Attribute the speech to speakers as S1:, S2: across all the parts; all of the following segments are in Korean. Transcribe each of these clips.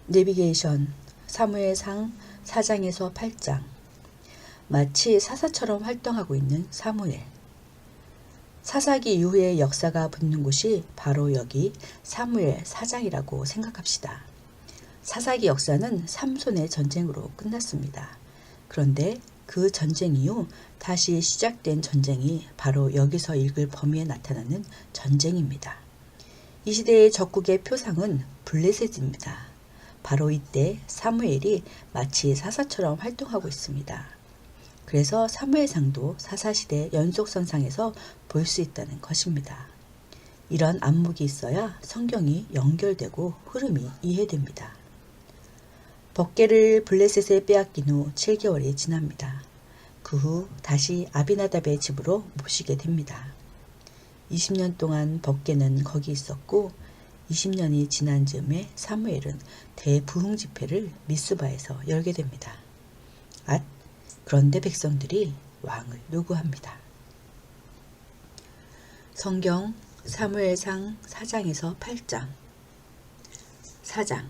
S1: 내비게이션 사무엘상 4장에서 8장. 마치 사사처럼 활동하고 있는 사무엘. 사사기 이후의 역사가 붙는 곳이 바로 여기 사무엘 4장이라고 생각합시다. 사사기 역사는 삼손의 전쟁으로 끝났습니다. 그런데 그 전쟁 이후 다시 시작된 전쟁이 바로 여기서 읽을 범위에 나타나는 전쟁입니다. 이 시대의 적국의 표상은 블레셋입니다. 바로 이때 사무엘이 마치 사사처럼 활동하고 있습니다. 그래서 사무엘상도 사사시대 연속선상에서 볼 수 있다는 것입니다. 이런 안목이 있어야 성경이 연결되고 흐름이 이해됩니다. 법궤를 블레셋에 빼앗긴 후 7개월이 지납니다. 그 후 다시 아비나답의 집으로 모시게 됩니다. 20년 동안 법궤는 거기 있었고 20년이 지난 즈음에 사무엘은 대부흥 집회를 미스바에서 열게 됩니다. 그런데 백성들이 왕을 요구합니다. 성경 사무엘상 4장에서 8장. 4장.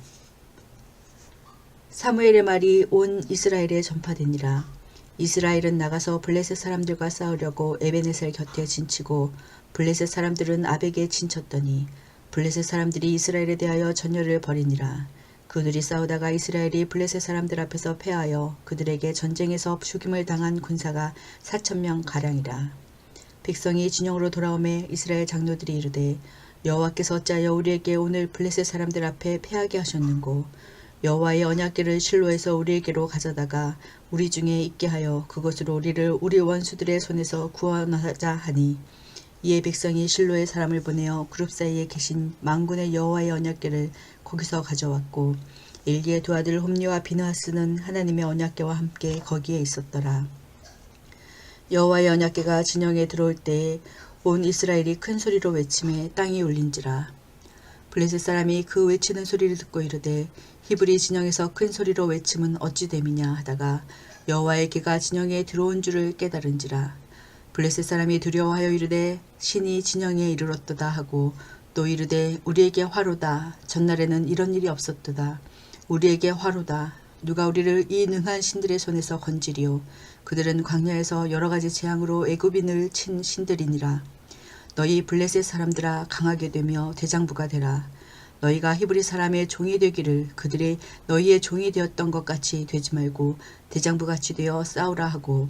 S1: 사무엘의 말이 온 이스라엘에 전파되니라. 이스라엘은 나가서 블레셋 사람들과 싸우려고 에베네셀 곁에 진치고 블레셋 사람들은 아벡에 진쳤더니 블레셋 사람들이 이스라엘에 대하여 전열을 벌이니라. 그들이 싸우다가 이스라엘이 블레셋 사람들 앞에서 패하여 그들에게 전쟁에서 죽임을 당한 군사가 4,000명 가량이라. 백성이 진영으로 돌아오매 이스라엘 장로들이 이르되 여호와께서 어찌하여 우리에게 오늘 블레셋 사람들 앞에 패하게 하셨는고 여호와의 언약궤를 실로에서 우리에게로 가져다가 우리 중에 있게 하여 그것으로 우리를 우리 원수들의 손에서 구원하자 하니 이에 백성이 실로의 사람을 보내어 그룹 사이에 계신 만군의 여호와의 언약궤를 거기서 가져왔고 엘리의 두 아들 홈리와 비느하스는 하나님의 언약궤와 함께 거기에 있었더라. 여호와의 언약궤가 진영에 들어올 때에 온 이스라엘이 큰 소리로 외치매 땅이 울린지라. 블레셋 사람이 그 외치는 소리를 듣고 이르되 히브리 진영에서 큰 소리로 외침은 어찌 됨이냐 하다가 여호와의 궤가 진영에 들어온 줄을 깨달은지라. 블레셋 사람이 두려워하여 이르되 신이 진영에 이르렀도다 하고 또 이르되 우리에게 화로다. 전날에는 이런 일이 없었도다. 우리에게 화로다. 누가 우리를 이 능한 신들의 손에서 건지리요. 그들은 광야에서 여러 가지 재앙으로 애굽인을 친 신들이니라. 너희 블레셋 사람들아 강하게 되며 대장부가 되라. 너희가 히브리 사람의 종이 되기를 그들이 너희의 종이 되었던 것 같이 되지 말고 대장부같이 되어 싸우라 하고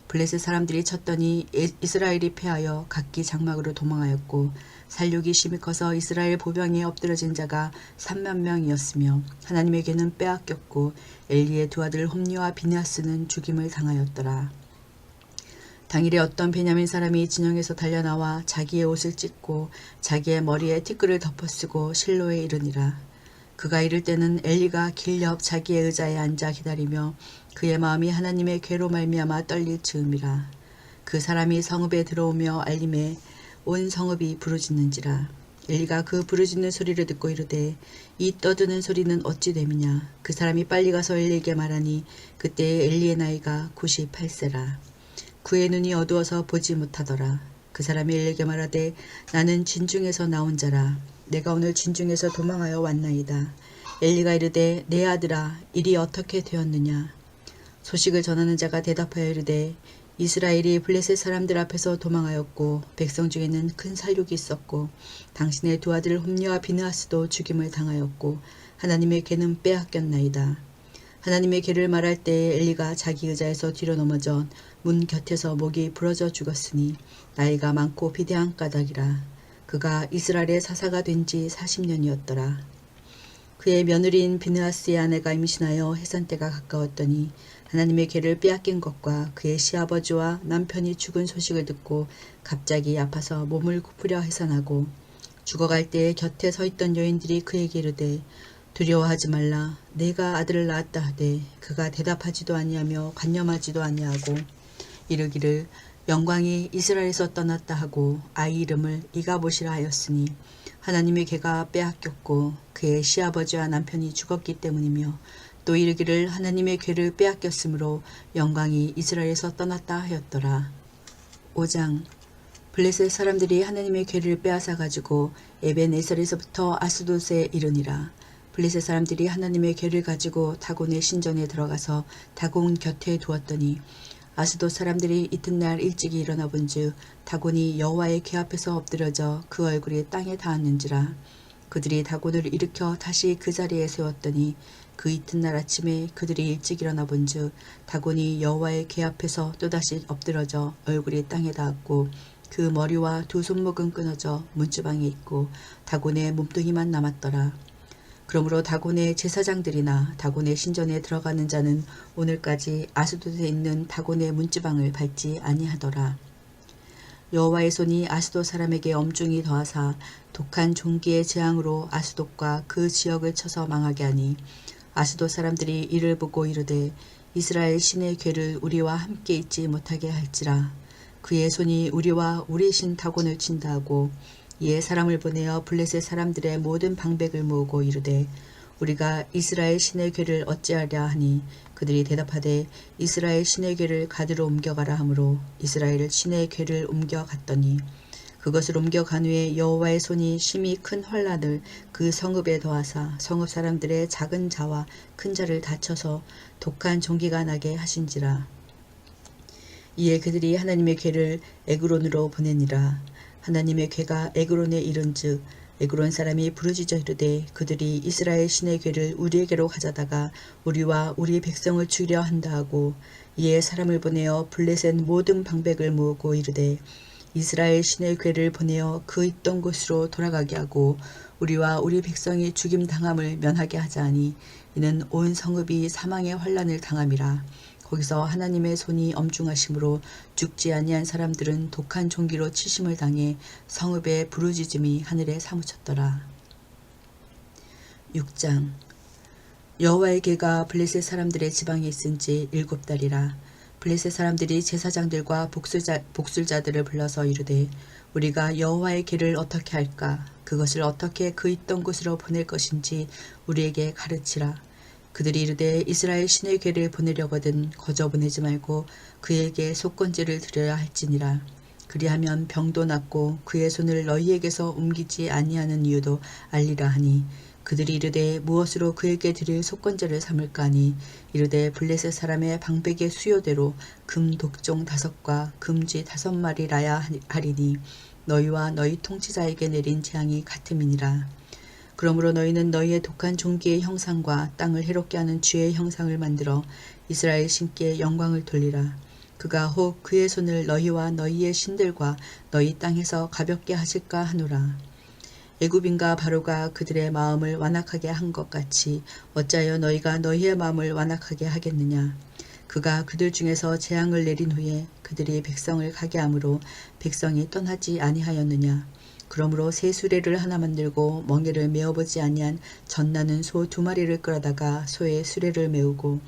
S1: 블레셋 사람들이 쳤더니 이스라엘이 패하여 각기 장막으로 도망하였고 살육이 심히 커서 이스라엘 보병에 엎드러진 자가 3만 명이었으며 하나님에게는 빼앗겼고 엘리의 두 아들 홈리와 비느하스는 죽임을 당하였더라. 당일에 어떤 베냐민 사람이 진영에서 달려나와 자기의 옷을 찢고 자기의 머리에 티끌을 덮어쓰고 실로에 이르니라. 그가 이를 때는 엘리가 길 옆 자기의 의자에 앉아 기다리며 그의 마음이 하나님의 궤로 말미암아 떨릴 즈음이라. 그 사람이 성읍에 들어오며 알림에 온 성읍이 부르짖는지라. 엘리가 그 부르짖는 소리를 듣고 이르되 이 떠드는 소리는 어찌 됨이냐. 그 사람이 빨리 가서 엘리에게 말하니 그때 엘리의 나이가 98세라. 그의 눈이 어두워서 보지 못하더라. 그 사람이 엘리에게 말하되 나는 진중에서 나온 자라. 내가 오늘 진중에서 도망하여 왔나이다. 엘리가 이르되 내 아들아 일이 어떻게 되었느냐. 소식을 전하는 자가 대답하여 이르되 이스라엘이 블레셋 사람들 앞에서 도망하였고 백성 중에는 큰 살육이 있었고 당신의 두 아들 홈리와 비느하스도 죽임을 당하였고 하나님의 궤는 빼앗겼나이다. 하나님의 궤를 말할 때에 엘리가 자기 의자에서 뒤로 넘어져 문 곁에서 목이 부러져 죽었으니 나이가 많고 비대한 까닭이라. 그가 이스라엘의 사사가 된 지 40년이었더라. 그의 며느리인 비느하스의 아내가 임신하여 해산 때가 가까웠더니 하나님의 궤를 빼앗긴 것과 그의 시아버지와 남편이 죽은 소식을 듣고 갑자기 아파서 몸을 굽으려 해산하고 죽어갈 때에 곁에 서 있던 여인들이 그에게 이르되 두려워하지 말라. 내가 아들을 낳았다 하되 그가 대답하지도 아니하며 관념하지도 아니하고 이르기를 영광이 이스라엘에서 떠났다 하고 아이 이름을 이가봇이라 하였으니 하나님의 궤가 빼앗겼고 그의 시아버지와 남편이 죽었기 때문이며 또 이르기를 하나님의 궤를 빼앗겼으므로 영광이 이스라엘에서 떠났다 하였더라. 5장. 블레셋 사람들이 하나님의 궤를 빼앗아 가지고 에벤에셀에서부터 아스돗에 이르니라. 블레셋 사람들이 하나님의 궤를 가지고 다곤의 신전에 들어가서 다곤 곁에 두었더니 아스돗 사람들이 이튿날 일찍이 일어나 본즉 다곤이 여호와의 궤 앞에서 엎드려져 그 얼굴이 땅에 닿았는지라. 그들이 다곤을 일으켜 다시 그 자리에 세웠더니 그 이튿날 아침에 그들이 일찍 일어나 본즉 다곤이 여호와의 궤 앞에서 또다시 엎드러져 얼굴이 땅에 닿았고 그 머리와 두 손목은 끊어져 문주방에 있고 다곤의 몸뚱이만 남았더라. 그러므로 다곤의 제사장들이나 다곤의 신전에 들어가는 자는 오늘까지 아스돗에 있는 다곤의 문지방을 밟지 아니하더라. 여호와의 손이 아스돗 사람에게 엄중히 더하사 독한 종기의 재앙으로 아스돗과 그 지역을 쳐서 망하게 하니 아스돗 사람들이 이를 보고 이르되 이스라엘 신의 궤를 우리와 함께 있지 못하게 할지라. 그의 손이 우리와 우리 신 다곤을 친다 하고 이에 사람을 보내어 블레셋 사람들의 모든 방백을 모으고 이르되 우리가 이스라엘 신의 궤를 어찌하랴 하니 그들이 대답하되 이스라엘 신의 궤를 가드로 옮겨가라 하므로 이스라엘 신의 궤를 옮겨갔더니 그것을 옮겨간 후에 여호와의 손이 심히 큰 환난을 그 성읍에 더하사 성읍 사람들의 작은 자와 큰 자를 다쳐서 독한 종기가 나게 하신지라. 이에 그들이 하나님의 궤를 에그론으로 보내니라. 하나님의 궤가 에그론에 이른즉 에그론 사람이 부르짖어 이르되 그들이 이스라엘 신의 궤를 우리에게로 가져다가 우리와 우리 백성을 죽이려 한다 하고 이에 사람을 보내어 블레셋 모든 방백을 모으고 이르되 이스라엘 신의 궤를 보내어 그 있던 곳으로 돌아가게 하고 우리와 우리 백성이 죽임 당함을 면하게 하자 하니 이는 온 성읍이 사망의 환난을 당함이라. 거기서 하나님의 손이 엄중하심으로 죽지 아니한 사람들은 독한 종기로 치심을 당해 성읍의 부르짖음이 하늘에 사무쳤더라. 6장. 여호와의 궤가 블레셋 사람들의 지방에 있은지 7달이라. 블레셋 사람들이 제사장들과 복술자들을 불러서 이르되 우리가 여호와의 궤를 어떻게 할까? 그것을 어떻게 그 있던 곳으로 보낼 것인지 우리에게 가르치라. 그들이 이르되 이스라엘 신의 궤를 보내려거든 거저 보내지 말고 그에게 속건제를 드려야 할지니라. 그리하면 병도 낫고 그의 손을 너희에게서 옮기지 아니하는 이유도 알리라 하니 그들이 이르되 무엇으로 그에게 드릴 속건제를 삼을까 하니 이르되 블레셋 사람의 방백의 수요대로 금 독종 5과 금쥐 5마리라야 하리니 너희와 너희 통치자에게 내린 재앙이 같음이니라. 그러므로 너희는 너희의 독한 종기의 형상과 땅을 해롭게 하는 쥐의 형상을 만들어 이스라엘 신께 영광을 돌리라. 그가 혹 그의 손을 너희와 너희의 신들과 너희 땅에서 가볍게 하실까 하노라. 애굽인과 바로가 그들의 마음을 완악하게 한 것 같이 어찌하여 너희가 너희의 마음을 완악하게 하겠느냐. 그가 그들 중에서 재앙을 내린 후에 그들이 백성을 가게 함으로 백성이 떠나지 아니하였느냐. 그러므로 새 수레를 하나 만들고 멍에를 메어보지 아니한 젖나는 소 2마리를 끌어다가 소의 수레를 메우고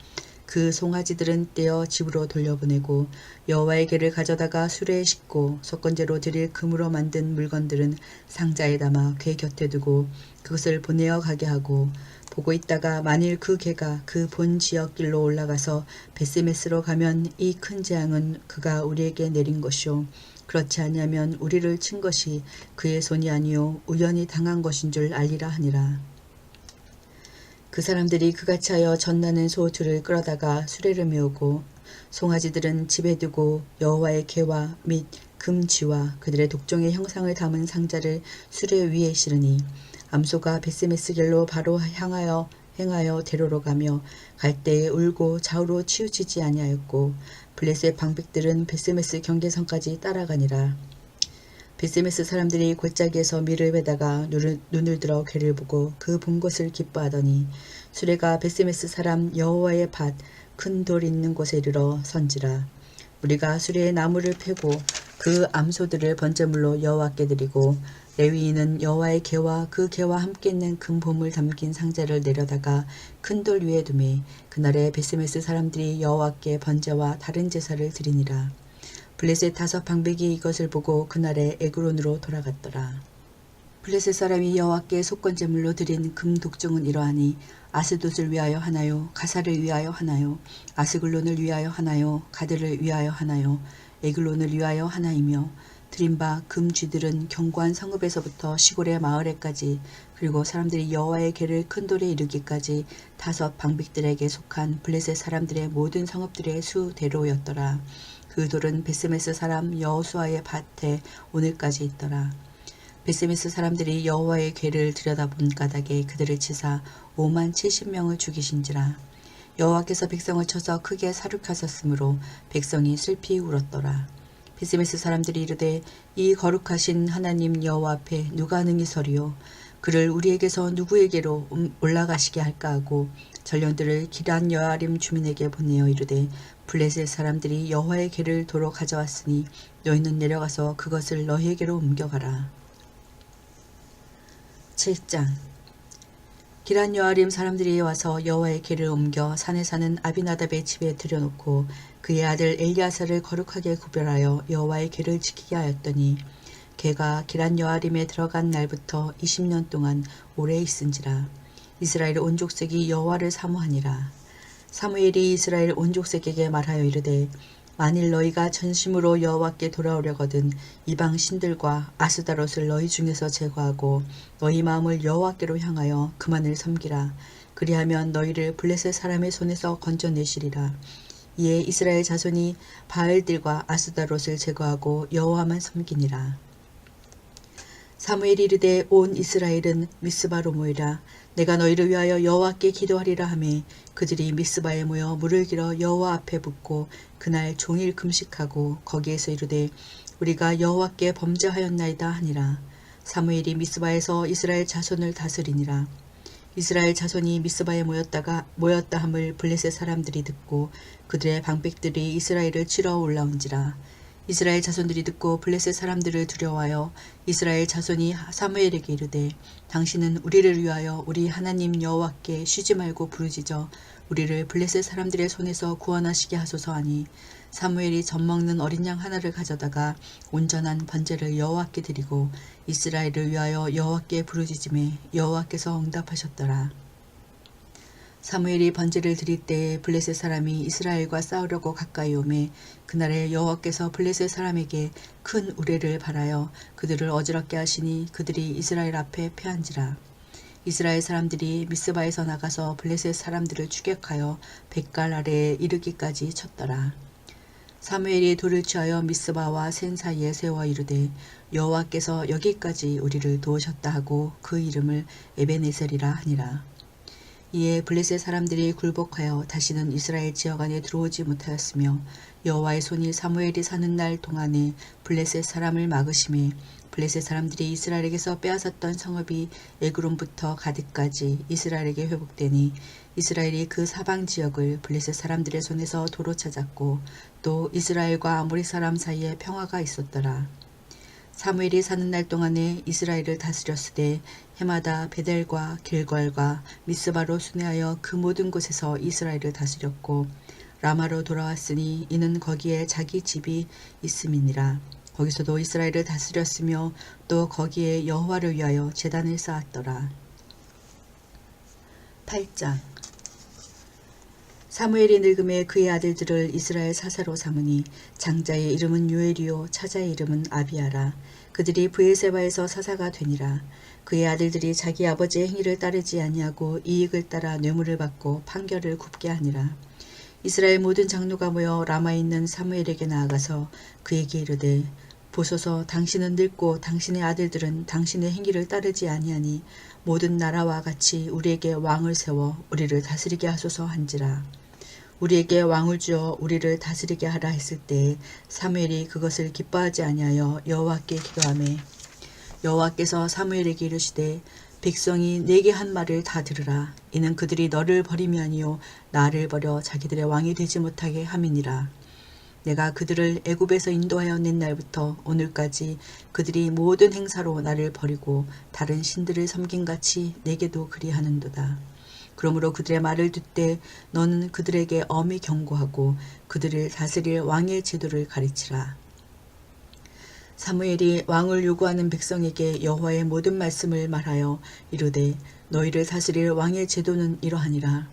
S1: 그 송아지들은 떼어 집으로 돌려보내고 여호와의 궤를 가져다가 수레에 싣고 속건제로 드릴 금으로 만든 물건들은 상자에 담아 궤 곁에 두고 그것을 보내어 가게 하고 보고 있다가 만일 그 궤가 그 본 지역 길로 올라가서 베스메스로 가면 이 큰 재앙은 그가 우리에게 내린 것이요 그렇지 아니하면 우리를 친 것이 그의 손이 아니요 우연히 당한 것인 줄 알리라 하니라. 그 사람들이 그같이 하여 젖나는 소 2를 끌어다가 수레를 메우고 송아지들은 집에 두고 여호와의 궤와 및 금쥐와 그들의 독종의 형상을 담은 상자를 수레 위에 실으니 암소가 베스메스 길로 바로 행하여 대로로 가며 갈 때에 울고 좌우로 치우치지 아니하였고 블레셋 방백들은 베스메스 경계선까지 따라가니라. 베스메스 사람들이 골짜기에서 밀을 베다가 눈을 들어 궤를 보고 그 본 것을 기뻐하더니 수레가 베스메스 사람 여호와의 밭 큰 돌 있는 곳에 이르러 선지라. 우리가 수레에 나무를 패고 그 암소들을 번제물로 여호와께 드리고 레위인은 여호와의 궤와 그 궤와 함께 있는 금 보물 담긴 상자를 내려다가 큰 돌 위에 두매 그날에 베스메스 사람들이 여호와께 번제와 다른 제사를 드리니라. 블레셋 5 방백이 이것을 보고 그날에 에그론으로 돌아갔더라. 블레셋 사람이 여호와께 속건제물로 드린 금 독종은 이러하니 아스돗을 위하여 하나요, 가사를 위하여 하나요, 아스글론을 위하여 하나요, 가드를 위하여 하나요, 에글론을 위하여 하나이며 드린 바 금쥐들은 견고한 성읍에서부터 시골의 마을에까지 그리고 사람들이 여호와의 궤를 큰 돌에 이르기까지 5 방백들에게 속한 블레셋 사람들의 모든 성읍들의 수대로였더라. 그 돌은 베스메스 사람 여호수아의 밭에 오늘까지 있더라. 베스메스 사람들이 여호와의 궤를 들여다본 까닭에 그들을 치사 5만 70명을 죽이신지라. 여호와께서 백성을 쳐서 크게 사륙하셨으므로 백성이 슬피 울었더라. 베스메스 사람들이 이르되 이 거룩하신 하나님 여호와 앞에 누가 능히 서리요. 그를 우리에게서 누구에게로 올라가시게 할까 하고 전령들을 기란 여아림 주민에게 보내어 이르되 블레셋 사람들이 여호와의 궤를 도로 가져왔으니 너희는 내려가서 그것을 너희에게로 옮겨가라. 7장. 기란 여아림 사람들이 와서 여호와의 궤를 옮겨 산에 사는 아비나답의 집에 들여놓고 그의 아들 엘리아사를 거룩하게 구별하여 여호와의 궤를 지키게 하였더니 궤가 기란 여아림에 들어간 날부터 20년 동안 오래 있은지라. 이스라엘 온 족속이 여호와를 사모하니라. 사무엘이 이스라엘 온 족속에게 말하여 이르되 만일 너희가 전심으로 여호와께 돌아오려거든 이방 신들과 아스다롯을 너희 중에서 제거하고 너희 마음을 여호와께로 향하여 그만을 섬기라. 그리하면 너희를 블레셋 사람의 손에서 건져내시리라. 이에 이스라엘 자손이 바알들과 아스다롯을 제거하고 여호와만 섬기니라. 사무엘이 이르되 온 이스라엘은 미스바로 모이라. 내가 너희를 위하여 여호와께 기도하리라 하매 그들이 미스바에 모여 물을 길어 여호와 앞에 붓고 그날 종일 금식하고 거기에서 이르되 우리가 여호와께 범죄하였나이다 하니라. 사무엘이 미스바에서 이스라엘 자손을 다스리니라. 이스라엘 자손이 미스바에 모였다 함을 블레셋 사람들이 듣고 그들의 방백들이 이스라엘을 치러 올라온지라. 이스라엘 자손들이 듣고 블레셋 사람들을 두려워하여 이스라엘 자손이 사무엘에게 이르되 당신은 우리를 위하여 우리 하나님 여호와께 쉬지 말고 부르짖어 우리를 블레셋 사람들의 손에서 구원하시게 하소서 하니 사무엘이 젖먹는 어린 양 하나를 가져다가 온전한 번제를 여호와께 드리고 이스라엘을 위하여 여호와께 부르짖음에 여호와께서 응답하셨더라. 사무엘이 번제를 드릴 때에 블레셋 사람이 이스라엘과 싸우려고 가까이 오매 그날에 여호와께서 블레셋 사람에게 큰 우레를 발하여 그들을 어지럽게 하시니 그들이 이스라엘 앞에 패한지라. 이스라엘 사람들이 미스바에서 나가서 블레셋 사람들을 추격하여 벳갈 아래에 이르기까지 쳤더라. 사무엘이 돌을 취하여 미스바와 센 사이에 세워 이르되 여호와께서 여기까지 우리를 도우셨다 하고 그 이름을 에베네셀이라 하니라. 이에 블레셋 사람들이 굴복하여 다시는 이스라엘 지역 안에 들어오지 못하였으며 여호와의 손이 사무엘이 사는 날 동안에 블레셋 사람을 막으심에 블레셋 사람들이 이스라엘에게서 빼앗았던 성읍이 에그론부터 가드까지 이스라엘에게 회복되니 이스라엘이 그 사방 지역을 블레셋 사람들의 손에서 도로 찾았고 또 이스라엘과 아모리 사람 사이에 평화가 있었더라. 사무엘이 사는 날 동안에 이스라엘을 다스렸으되 해마다 베델과 길걸과 미스바로 순회하여 그 모든 곳에서 이스라엘을 다스렸고 라마로 돌아왔으니 이는 거기에 자기 집이 있음이니라. 거기서도 이스라엘을 다스렸으며 또 거기에 여호와를 위하여 제단을 쌓았더라. 8장. 사무엘이 늙음에 그의 아들들을 이스라엘 사사로 삼으니 장자의 이름은 요엘이요 차자의 이름은 아비아라. 그들이 브에세바에서 사사가 되니라. 그의 아들들이 자기 아버지의 행위를 따르지 아니하고 이익을 따라 뇌물을 받고 판결을 굽게 하니라. 이스라엘 모든 장로가 모여 라마에 있는 사무엘에게 나아가서 그에게 이르되 보소서 당신은 늙고 당신의 아들들은 당신의 행위를 따르지 아니하니 모든 나라와 같이 우리에게 왕을 세워 우리를 다스리게 하소서 한지라. 우리에게 왕을 주어 우리를 다스리게 하라 했을 때에 사무엘이 그것을 기뻐하지 아니하여 여호와께 기도하매 여호와께서 사무엘에게 이르시되 백성이 내게 한 말을 다 들으라. 이는 그들이 너를 버림이 아니요 나를 버려 자기들의 왕이 되지 못하게 함이니라. 내가 그들을 애굽에서 인도하여 낸 날부터 오늘까지 그들이 모든 행사로 나를 버리고 다른 신들을 섬김같이 내게도 그리하는도다. 그러므로 그들의 말을 듣되 너는 그들에게 엄히 경고하고 그들을 다스릴 왕의 제도를 가르치라. 사무엘이 왕을 요구하는 백성에게 여호와의 모든 말씀을 말하여 이르되 너희를 다스릴 왕의 제도는 이러하니라.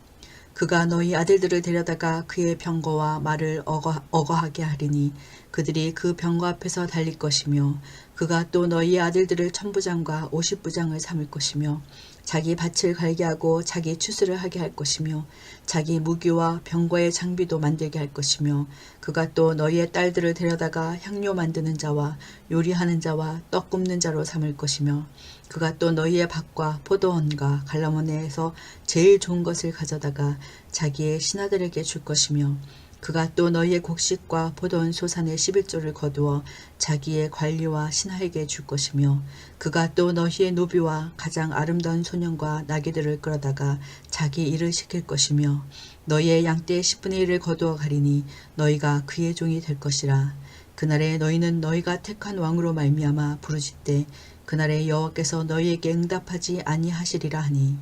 S1: 그가 너희 아들들을 데려다가 그의 병거와 말을 어거하게 하리니 그들이 그 병거 앞에서 달릴 것이며 그가 또 너희의 아들들을 천부장과 50부장을 삼을 것이며 자기 밭을 갈게 하고 자기 추수를 하게 할 것이며 자기 무기와 병거의 장비도 만들게 할 것이며 그가 또 너희의 딸들을 데려다가 향료 만드는 자와 요리하는 자와 떡 굽는 자로 삼을 것이며 그가 또 너희의 밭과 포도원과 갈라모네에서 제일 좋은 것을 가져다가 자기의 신하들에게 줄 것이며 그가 또 너희의 곡식과 포도원 소산의 11조를 거두어 자기의 관리와 신하에게 줄 것이며 그가 또 너희의 노비와 가장 아름다운 소년과 나귀들을 끌어다가 자기 일을 시킬 것이며 너희의 양떼의 10분의 1을 거두어 가리니 너희가 그의 종이 될 것이라. 그날에 너희는 너희가 택한 왕으로 말미암아 부르짖되 그날에 여호와께서 너희에게 응답하지 아니하시리라 하니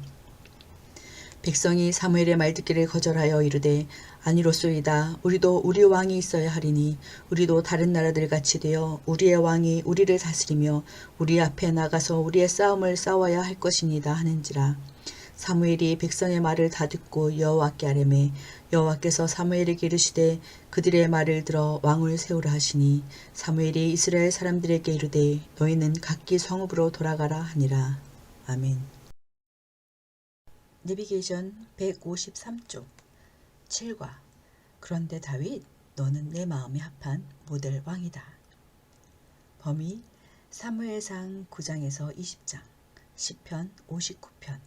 S1: 백성이 사무엘의 말 듣기를 거절하여 이르되 아니로소이다. 우리도 우리 왕이 있어야 하리니 우리도 다른 나라들 같이 되어 우리의 왕이 우리를 다스리며 우리 앞에 나가서 우리의 싸움을 싸워야 할 것이니이다 하는지라. 사무엘이 백성의 말을 다 듣고 여호와께 아뢰매 여호와께서 사무엘에게 이르시되 그들의 말을 들어 왕을 세우라 하시니 사무엘이 이스라엘 사람들에게 이르되 너희는 각기 성읍으로 돌아가라 하니라. 아멘. 내비게이션 153쪽 7과 그런데 다윗 너는 내 마음에 합한 모델 왕이다. 범위 사무엘상 9장에서 20장 10편 59편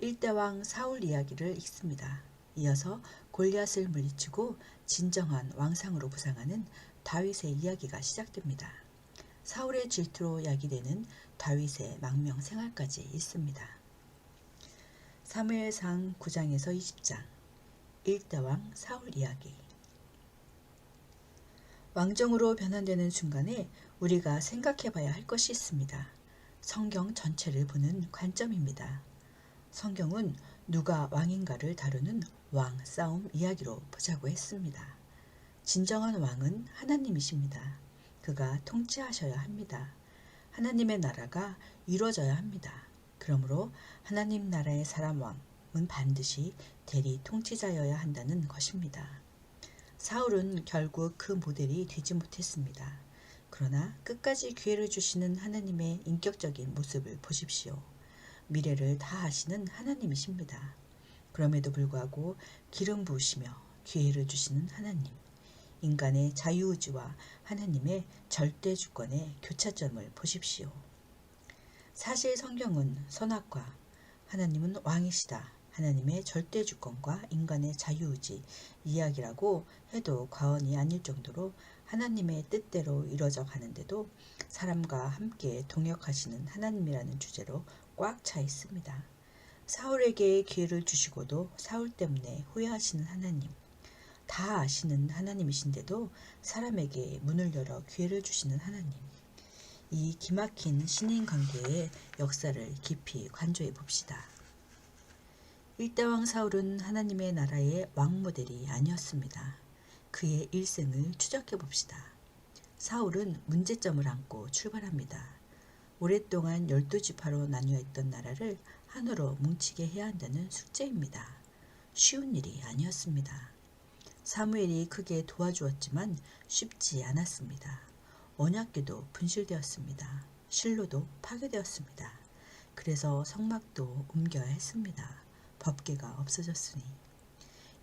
S1: 1대왕 사울 이야기를 읽습니다. 이어서 골리앗을 물리치고 진정한 왕상으로 부상하는 다윗의 이야기가 시작됩니다. 사울의 질투로 야기되는 다윗의 망명 생활까지 있습니다. 사무엘상 9장에서 20장 1대왕 사울 이야기. 왕정으로 변환되는 순간에 우리가 생각해봐야 할 것이 있습니다. 성경 전체를 보는 관점입니다. 성경은 누가 왕인가를 다루는 왕 싸움 이야기로 보자고 했습니다. 진정한 왕은 하나님이십니다. 그가 통치하셔야 합니다. 하나님의 나라가 이루어져야 합니다. 그러므로 하나님 나라의 사람 왕은 반드시 대리 통치자여야 한다는 것입니다. 사울은 결국 그 모델이 되지 못했습니다. 그러나 끝까지 기회를 주시는 하나님의 인격적인 모습을 보십시오. 미래를 다 아시는 하나님이십니다. 그럼에도 불구하고 기름 부으시며 기회를 주시는 하나님. 인간의 자유의지와 하나님의 절대 주권의 교차점을 보십시오. 사실 성경은 선악과 하나님은 왕이시다. 하나님의 절대 주권과 인간의 자유의지 이야기라고 해도 과언이 아닐 정도로 하나님의 뜻대로 이루어져 가는데도 사람과 함께 동역하시는 하나님이라는 주제로 꽉 차 있습니다. 사울에게 기회를 주시고도 사울 때문에 후회하시는 하나님. 다 아시는 하나님이신데도 사람에게 문을 열어 기회를 주시는 하나님. 이 기막힌 신인관계의 역사를 깊이 관조해 봅시다. 1대왕 사울은 하나님의 나라의 왕 모델이 아니었습니다. 그의 일생을 추적해 봅시다. 사울은 문제점을 안고 출발합니다. 오랫동안 12지파로 나뉘어 있던 나라를 하나로 뭉치게 해야 한다는 숙제입니다. 쉬운 일이 아니었습니다. 사무엘이 크게 도와주었지만 쉽지 않았습니다. 언약궤도 분실되었습니다. 실로도 파괴되었습니다. 그래서 성막도 옮겨야 했습니다. 법궤가 없어졌으니.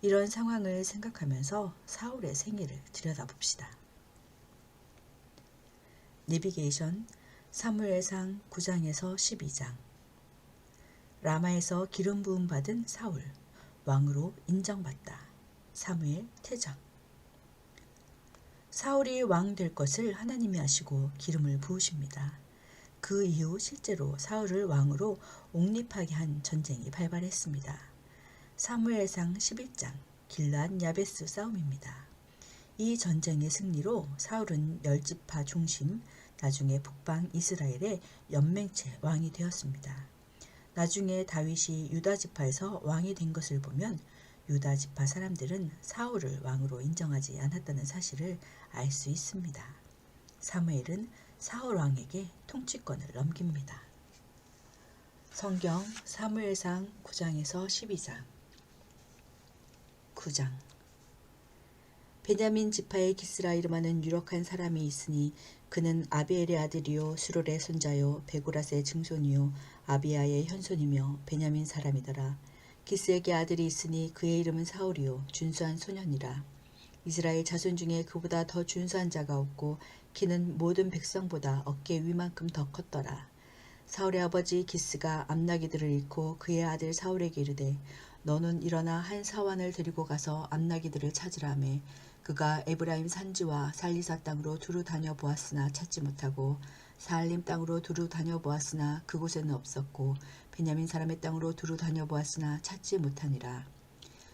S1: 이런 상황을 생각하면서 사울의 생애를 들여다봅시다. 내비게이션 사무엘상 9장에서 12장. 라마에서 기름 부음 받은 사울, 왕으로 인정받다. 사무엘 퇴장. 사울이 왕 될 것을 하나님이 아시고 기름을 부으십니다. 그 이후 실제로 사울을 왕으로 옹립하게 한 전쟁이 발발했습니다. 사무엘상 11장 길르앗 야베스 싸움입니다. 이 전쟁의 승리로 사울은 10지파 중심, 나중에 북방 이스라엘의 연맹체 왕이 되었습니다. 나중에 다윗이 유다지파에서 왕이 된 것을 보면 유다지파 사람들은 사울을 왕으로 인정하지 않았다는 사실을 알 수 있습니다. 사무엘은 사울 왕에게 통치권을 넘깁니다. 성경 사무엘상 9장에서 12장. 9장. 베냐민 지파의 기스라 이름하는 유력한 사람이 있으니 그는 아비엘의 아들이요 수롤의 손자요 베고라스의 증손이요 아비야의 현손이며 베냐민 사람이더라. 기스에게 아들이 있으니 그의 이름은 사울이요 준수한 소년이라. 이스라엘 자손 중에 그보다 더 준수한 자가 없고 키는 모든 백성보다 어깨 위만큼 더 컸더라. 사울의 아버지 기스가 암나기들을 잃고 그의 아들 사울에게 이르되 너는 일어나 한 사환을 데리고 가서 암나기들을 찾으라매 그가 에브라임 산지와 살리사 땅으로 두루 다녀보았으나 찾지 못하고 사알림 땅으로 두루 다녀보았으나 그곳에는 없었고 베냐민 사람의 땅으로 두루 다녀보았으나 찾지 못하니라.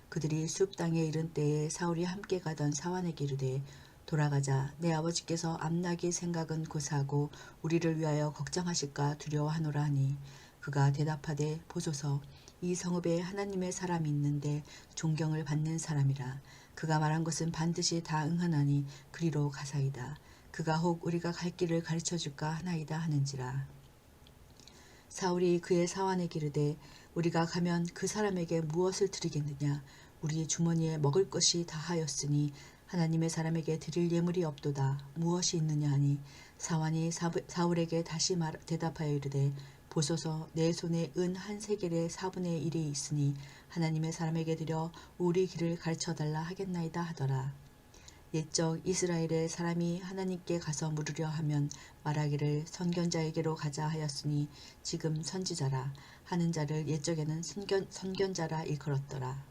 S1: 그들이 숲 땅에 이른 때에 사울이 함께 가던 사환에게 이르되 돌아가자. 내 아버지께서 암나기 생각은 고사하고 우리를 위하여 걱정하실까 두려워하노라 하니 그가 대답하되 보소서 이 성읍에 하나님의 사람이 있는데 존경을 받는 사람이라. 그가 말한 것은 반드시 다 응하나니 그리로 가사이다. 그가 혹 우리가 갈 길을 가르쳐줄까 하나이다 하는지라. 사울이 그의 사환에게 이르되 우리가 가면 그 사람에게 무엇을 드리겠느냐. 우리 주머니에 먹을 것이 다하였으니 하나님의 사람에게 드릴 예물이 없도다. 무엇이 있느냐 하니 사환이 사울에게 다시 대답하여 이르되 보소서 내 손에 은 한 세겔의 4분의 1이 있으니 하나님의 사람에게 드려 우리 길을 가르쳐달라 하겠나이다 하더라. 옛적 이스라엘의 사람이 하나님께 가서 물으려 하면 말하기를 선견자에게로 가자 하였으니 지금 선지자라 하는 자를 옛적에는 선견자라 일컬었더라.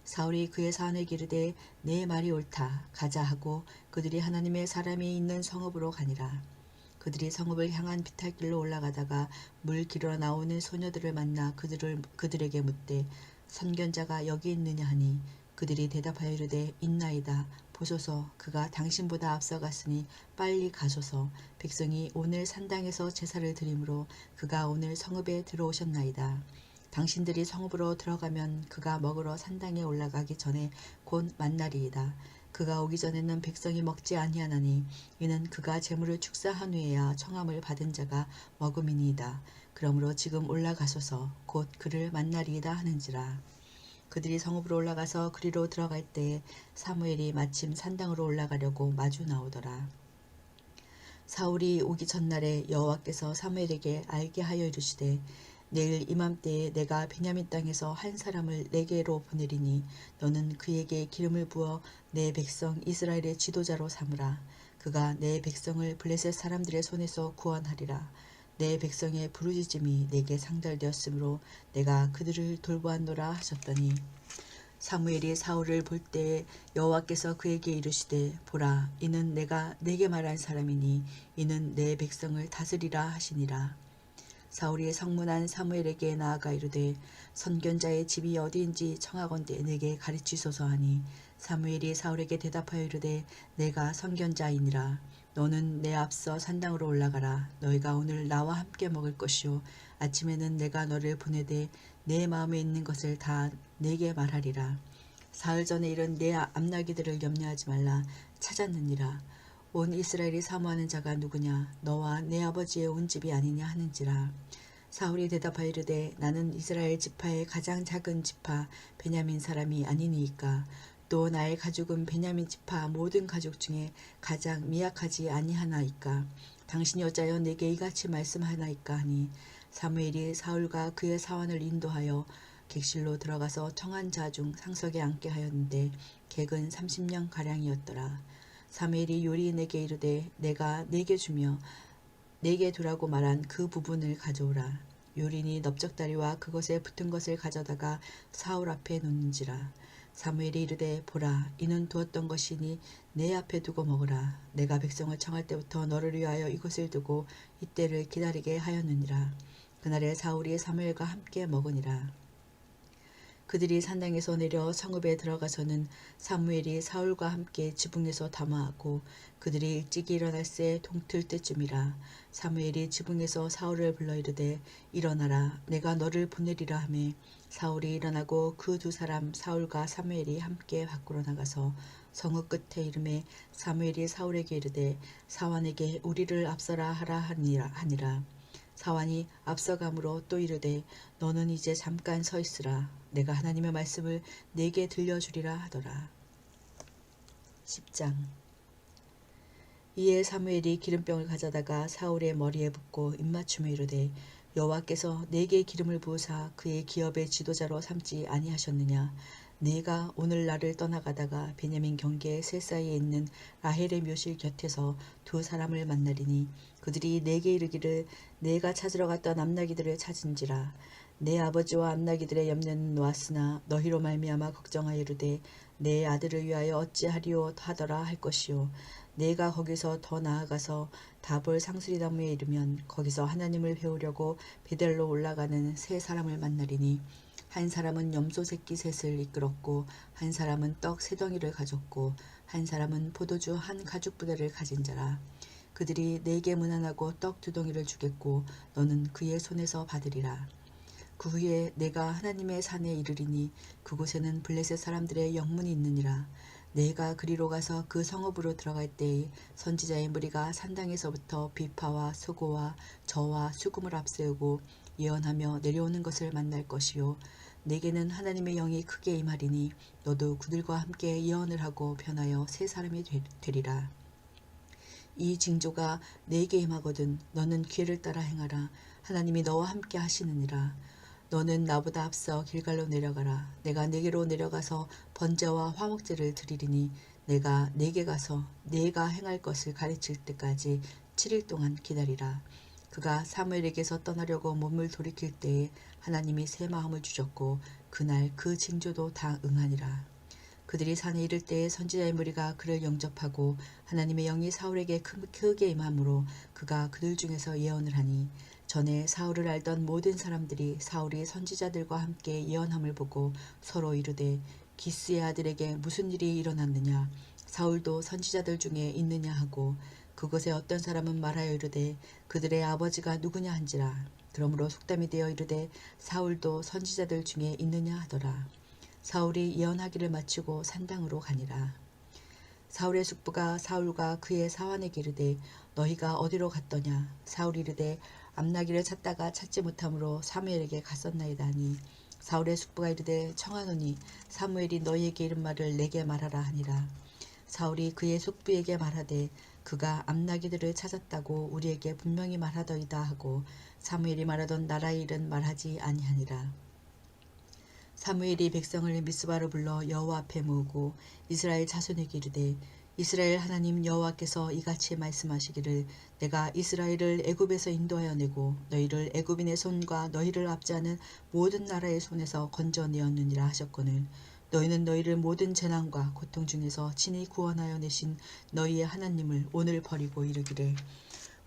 S1: 사울이 그의 사환에게 이르되 내 말이 옳다. 가자 하고 그들이 하나님의 사람이 있는 성읍으로 가니라. 그들이 성읍을 향한 비탈길로 올라가다가 물 길어 나오는 소녀들을 만나 그들에게 묻되 선견자가 여기 있느냐 하니 그들이 대답하여 이르되 있나이다. 보소서 그가 당신보다 앞서갔으니 빨리 가소서. 백성이 오늘 산당에서 제사를 드리므로 그가 오늘 성읍에 들어오셨나이다. 당신들이 성읍으로 들어가면 그가 먹으러 산당에 올라가기 전에 곧 만날이이다. 그가 오기 전에는 백성이 먹지 아니하나니 이는 그가 제물을 축사한 후에야 청함을 받은 자가 먹음이니이다. 그러므로 지금 올라가소서 곧 그를 만나리이다 하는지라. 그들이 성읍으로 올라가서 그리로 들어갈 때에 사무엘이 마침 산당으로 올라가려고 마주 나오더라. 사울이 오기 전날에 여호와께서 사무엘에게 알게 하여 이르시되 내일 이맘때에 내가 베냐민 땅에서 한 사람을 내게로 보내리니 너는 그에게 기름을 부어 내 백성 이스라엘의 지도자로 삼으라. 그가 내 백성을 블레셋 사람들의 손에서 구원하리라. 내 백성의 부르짖음이 내게 상달되었으므로 내가 그들을 돌보았노라 하셨더니 사무엘이 사울을 볼 때에 여호와께서 그에게 이르시되 보라 이는 내가 내게 말한 사람이니 이는 내 백성을 다스리라 하시니라. 사울이 성문한 사무엘에게 나아가 이르되 선견자의 집이 어디인지 청하건대 내게 가르치소서 하니 사무엘이 사울에게 대답하여 이르되 내가 선견자이니라. 너는 내 앞서 산당으로 올라가라. 너희가 오늘 나와 함께 먹을 것이요 아침에는 내가 너를 보내되 내 마음에 있는 것을 다 내게 말하리라. 사흘 전에 이른 내 암나기들을 염려하지 말라. 찾았느니라. 온 이스라엘이 사모하는 자가 누구냐. 너와 내 아버지의 온 집이 아니냐 하는지라. 사울이 대답하여 이르되 나는 이스라엘 지파의 가장 작은 지파 베냐민 사람이 아니니이까. 또 나의 가족은 베냐민 지파 모든 가족 중에 가장 미약하지 아니하나이까. 당신이 어찌하여 내게 이같이 말씀하나이까 하니 사무엘이 사울과 그의 사환을 인도하여 객실로 들어가서 청한 자 중 상석에 앉게 하였는데 객은 30명 가량이었더라. 사무엘이 요리인에게 이르되 내가 네게 주며 네게 두라고 말한 그 부분을 가져오라. 요리인이 넓적다리와 그것에 붙은 것을 가져다가 사울 앞에 놓는지라. 사무엘이 이르되 보라 이는 두었던 것이니 내 앞에 두고 먹으라. 내가 백성을 청할 때부터 너를 위하여 이것을 두고 이때를 기다리게 하였느니라. 그날에 사울이 사무엘과 함께 먹으니라. 그들이 산당에서 내려 성읍에 들어가서는 사무엘이 사울과 함께 지붕에서 담화하고 그들이 일찍이 일어날새 동틀 때쯤이라. 사무엘이 지붕에서 사울을 불러 이르되 일어나라 내가 너를 보내리라 하매 사울이 일어나고 그 두 사람 사울과 사무엘이 함께 밖으로 나가서 성읍 끝에 이름에 사무엘이 사울에게 이르되 사환에게 우리를 앞서라 하라 하니라. 사환이 앞서감으로 또 이르되 너는 이제 잠깐 서 있으라. 내가 하나님의 말씀을 네게 들려주리라 하더라. 10장. 이에 사무엘이 기름병을 가져다가 사울의 머리에 붓고 입맞춤에 이르되 여호와께서 내게 기름을 부으사 그의 기업의 지도자로 삼지 아니하셨느냐. 네가 오늘 나를 떠나가다가 베냐민 경계의 새 사이에 있는 라헬의 묘실 곁에서 두 사람을 만나리니 그들이 내게 이르기를 내가 찾으러 갔던 암나기들을 찾은지라. 내 아버지와 암나기들의 염려는 놓았으나 너희로 말미암아 걱정하여 이르되 내 아들을 위하여 어찌하리오 하더라 할 것이요. 내가 거기서 더 나아가서 다볼 상수리나무에 이르면 거기서 하나님을 배우려고 베델로 올라가는 세 사람을 만나리니 한 사람은 염소 새끼 셋을 이끌었고 한 사람은 떡 세 덩이를 가졌고 한 사람은 포도주 한 가죽 부대를 가진 자라. 그들이 내게 문안하고 떡 두 덩이를 주겠고 너는 그의 손에서 받으리라. 그 후에 내가 하나님의 산에 이르리니 그곳에는 블레셋 사람들의 영문이 있느니라. 내가 그리로 가서 그 성읍으로 들어갈 때에 선지자의 무리가 산당에서부터 비파와 수고와 저와 수금을 앞세우고 예언하며 내려오는 것을 만날 것이요. 내게는 하나님의 영이 크게 임하리니 너도 그들과 함께 예언을 하고 변하여 새 사람이 되리라. 이 징조가 내게 임하거든 너는 기회를 따라 행하라. 하나님이 너와 함께 하시느니라. 너는 나보다 앞서 길갈로 내려가라. 내가 네게로 내려가서 번제와 화목제를 드리리니 내가 네게 가서 네가 행할 것을 가르칠 때까지 7일 동안 기다리라. 그가 사무엘에게서 떠나려고 몸을 돌이킬 때에 하나님이 새 마음을 주셨고 그날 그 징조도 다 응하니라. 그들이 산에 이를 때에 선지자의 무리가 그를 영접하고 하나님의 영이 사울에게 크게 임함으로 그가 그들 중에서 예언을 하니 전에 사울을 알던 모든 사람들이 사울이 선지자들과 함께 예언함을 보고 서로 이르되 기스의 아들에게 무슨 일이 일어났느냐. 사울도 선지자들 중에 있느냐 하고 그곳에 어떤 사람은 말하여 이르되 그들의 아버지가 누구냐 한지라. 그러므로 속담이 되어 이르되 사울도 선지자들 중에 있느냐 하더라. 사울이 예언하기를 마치고 산당으로 가니라. 사울의 숙부가 사울과 그의 사환에게 이르되 너희가 어디로 갔더냐. 사울이 이르되 암나기를 찾다가 찾지 못함으로 사무엘에게 갔었나이다 하니 사울의 숙부가 이르되 청하노니 사무엘이 너희에게 이른 말을 내게 말하라 하니라. 사울이 그의 숙부에게 말하되 그가 암나기들을 찾았다고 우리에게 분명히 말하더이다 하고 사무엘이 말하던 나라의 일은 말하지 아니하니라. 사무엘이 백성을 미스바로 불러 여호와 앞에 모으고 이스라엘 자손에게 이르되 이스라엘 하나님 여호와께서 이같이 말씀하시기를 내가 이스라엘을 애굽에서 인도하여 내고 너희를 애굽인의 손과 너희를 압제하는 모든 나라의 손에서 건져내었느니라 하셨거늘 너희는 너희를 모든 재난과 고통 중에서 친히 구원하여 내신 너희의 하나님을 오늘 버리고 이르기를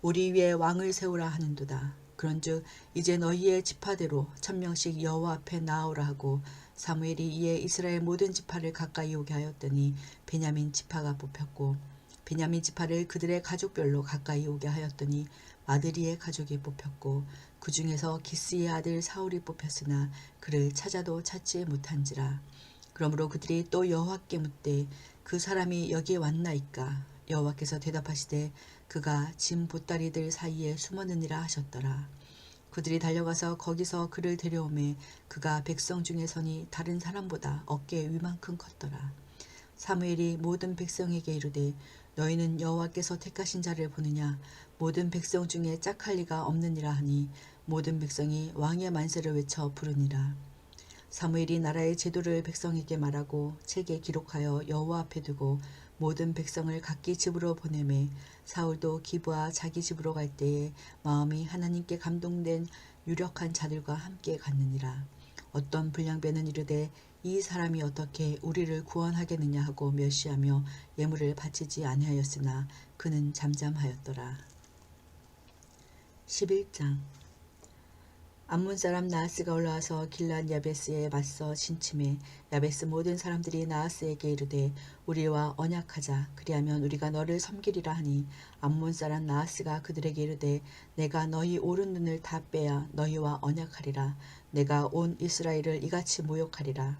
S1: 우리 위에 왕을 세우라 하는도다. 그런즉 이제 너희의 지파대로 1000명씩 여호와 앞에 나아오라 하고 사무엘이 이에 이스라엘 모든 지파를 가까이 오게 하였더니 베냐민 지파가 뽑혔고 베냐민 지파를 그들의 가족별로 가까이 오게 하였더니 마드리의 가족이 뽑혔고 그 중에서 기스의 아들 사울이 뽑혔으나 그를 찾아도 찾지 못한지라. 그러므로 그들이 또 여호와께 묻되 그 사람이 여기에 왔나이까. 여호와께서 대답하시되 그가 짐 보따리들 사이에 숨었느니라 하셨더라. 그들이 달려가서 거기서 그를 데려오매 그가 백성 중에 서니 다른 사람보다 어깨 위만큼 컸더라. 사무엘이 모든 백성에게 이르되 너희는 여호와께서 택하신 자를 보느냐. 모든 백성 중에 짝할 리가 없느니라 하니 모든 백성이 왕의 만세를 외쳐 부르니라. 사무엘이 나라의 제도를 백성에게 말하고 책에 기록하여 여호와 앞에 두고 모든 백성을 각기 집으로 보내매 사울도 기브와 자기 집으로 갈 때에 마음이 하나님께 감동된 유력한 자들과 함께 갔느니라. 어떤 불량배는 이르되 이 사람이 어떻게 우리를 구원하겠느냐 하고 멸시하며 예물을 바치지 아니하였으나 그는 잠잠하였더라. 11장. 암몬 사람 나하스가 올라와서 길란 야베스에 맞서 진침해 야베스 모든 사람들이 나하스에게 이르되 우리와 언약하자. 그리하면 우리가 너를 섬기리라 하니 암몬 사람 나하스가 그들에게 이르되 내가 너희 오른 눈을 다 빼야 너희와 언약하리라. 내가 온 이스라엘을 이같이 모욕하리라.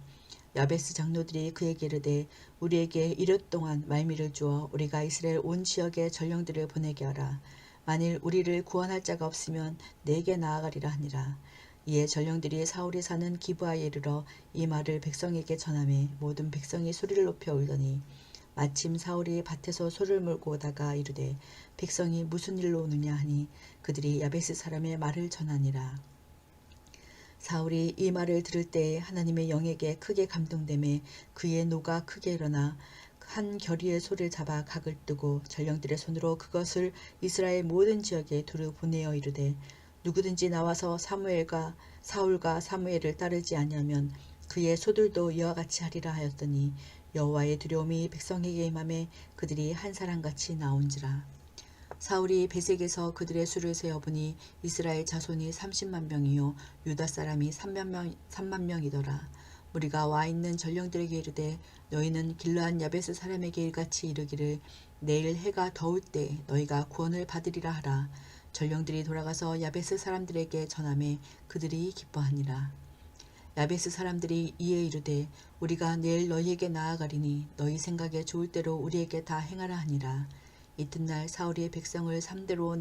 S1: 야베스 장로들이 그에게 이르되 우리에게 이릇 동안 말미를 주어 우리가 이스라엘 온 지역에 전령들을 보내게 하라. 만일 우리를 구원할 자가 없으면 내게 나아가리라 하니라. 이에 전령들이 사울이 사는 기브아에 이르러 이 말을 백성에게 전하매 모든 백성이 소리를 높여 울더니 마침 사울이 밭에서 소를 몰고 오다가 이르되 백성이 무슨 일로 오느냐 하니 그들이 야베스 사람의 말을 전하니라. 사울이 이 말을 들을 때에 하나님의 영에게 크게 감동되매 그의 노가 크게 일어나 한 결의의 소를 잡아 각을 뜨고 전령들의 손으로 그것을 이스라엘 모든 지역에 두루 보내어 이르되 누구든지 나와서 사울과 사무엘을 따르지 아니하면 그의 소들도 이와 같이 하리라 하였더니 여호와의 두려움이 백성에게 임하매 그들이 한 사람같이 나온지라. 사울이 베색에서 그들의 수를 세어보니 이스라엘 자손이 30만 명이요 유다 사람이 3만 명이더라. 무리가 와 있는 전령들에게 이르되 너희는 길르앗 야베스 사람에게 이같이 이르기를 내일 해가 더울 때 너희가 구원을 받으리라 하라. 전령들이 돌아가서 야베스 사람들에게 전하매 그들이 기뻐하니라. 야베스 사람들이 이에 이르되 우리가 내일 너희에게 나아가리니 너희 생각에 좋을 대로 우리에게 다 행하라 하니라. 이튿날 사울이 백성을 3대로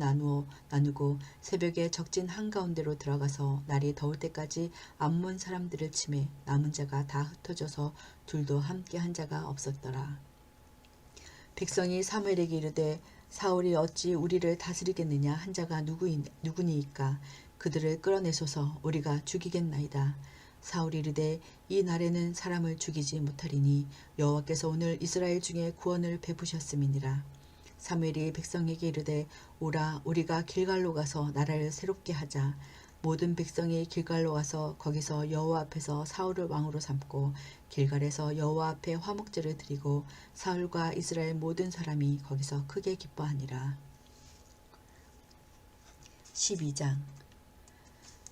S1: 나누고 새벽에 적진 한가운데로 들어가서 날이 더울 때까지 암몬 사람들을 치매 남은 자가 다 흩어져서 둘도 함께 한 자가 없었더라. 백성이 사무엘에게 이르되 사울이 어찌 우리를 다스리겠느냐 한 자가 누구니이까 그들을 끌어내소서 우리가 죽이겠나이다. 사울이 이르되 이 날에는 사람을 죽이지 못하리니 여호와께서 오늘 이스라엘 중에 구원을 베푸셨음이니라. 사무엘이 백성에게 이르되 오라 우리가 길갈로 가서 나라를 새롭게 하자. 모든 백성이 길갈로 가서 거기서 여호와 앞에서 사울을 왕으로 삼고 길갈에서 여호와 앞에 화목제를 드리고 사울과 이스라엘 모든 사람이 거기서 크게 기뻐하니라. 12장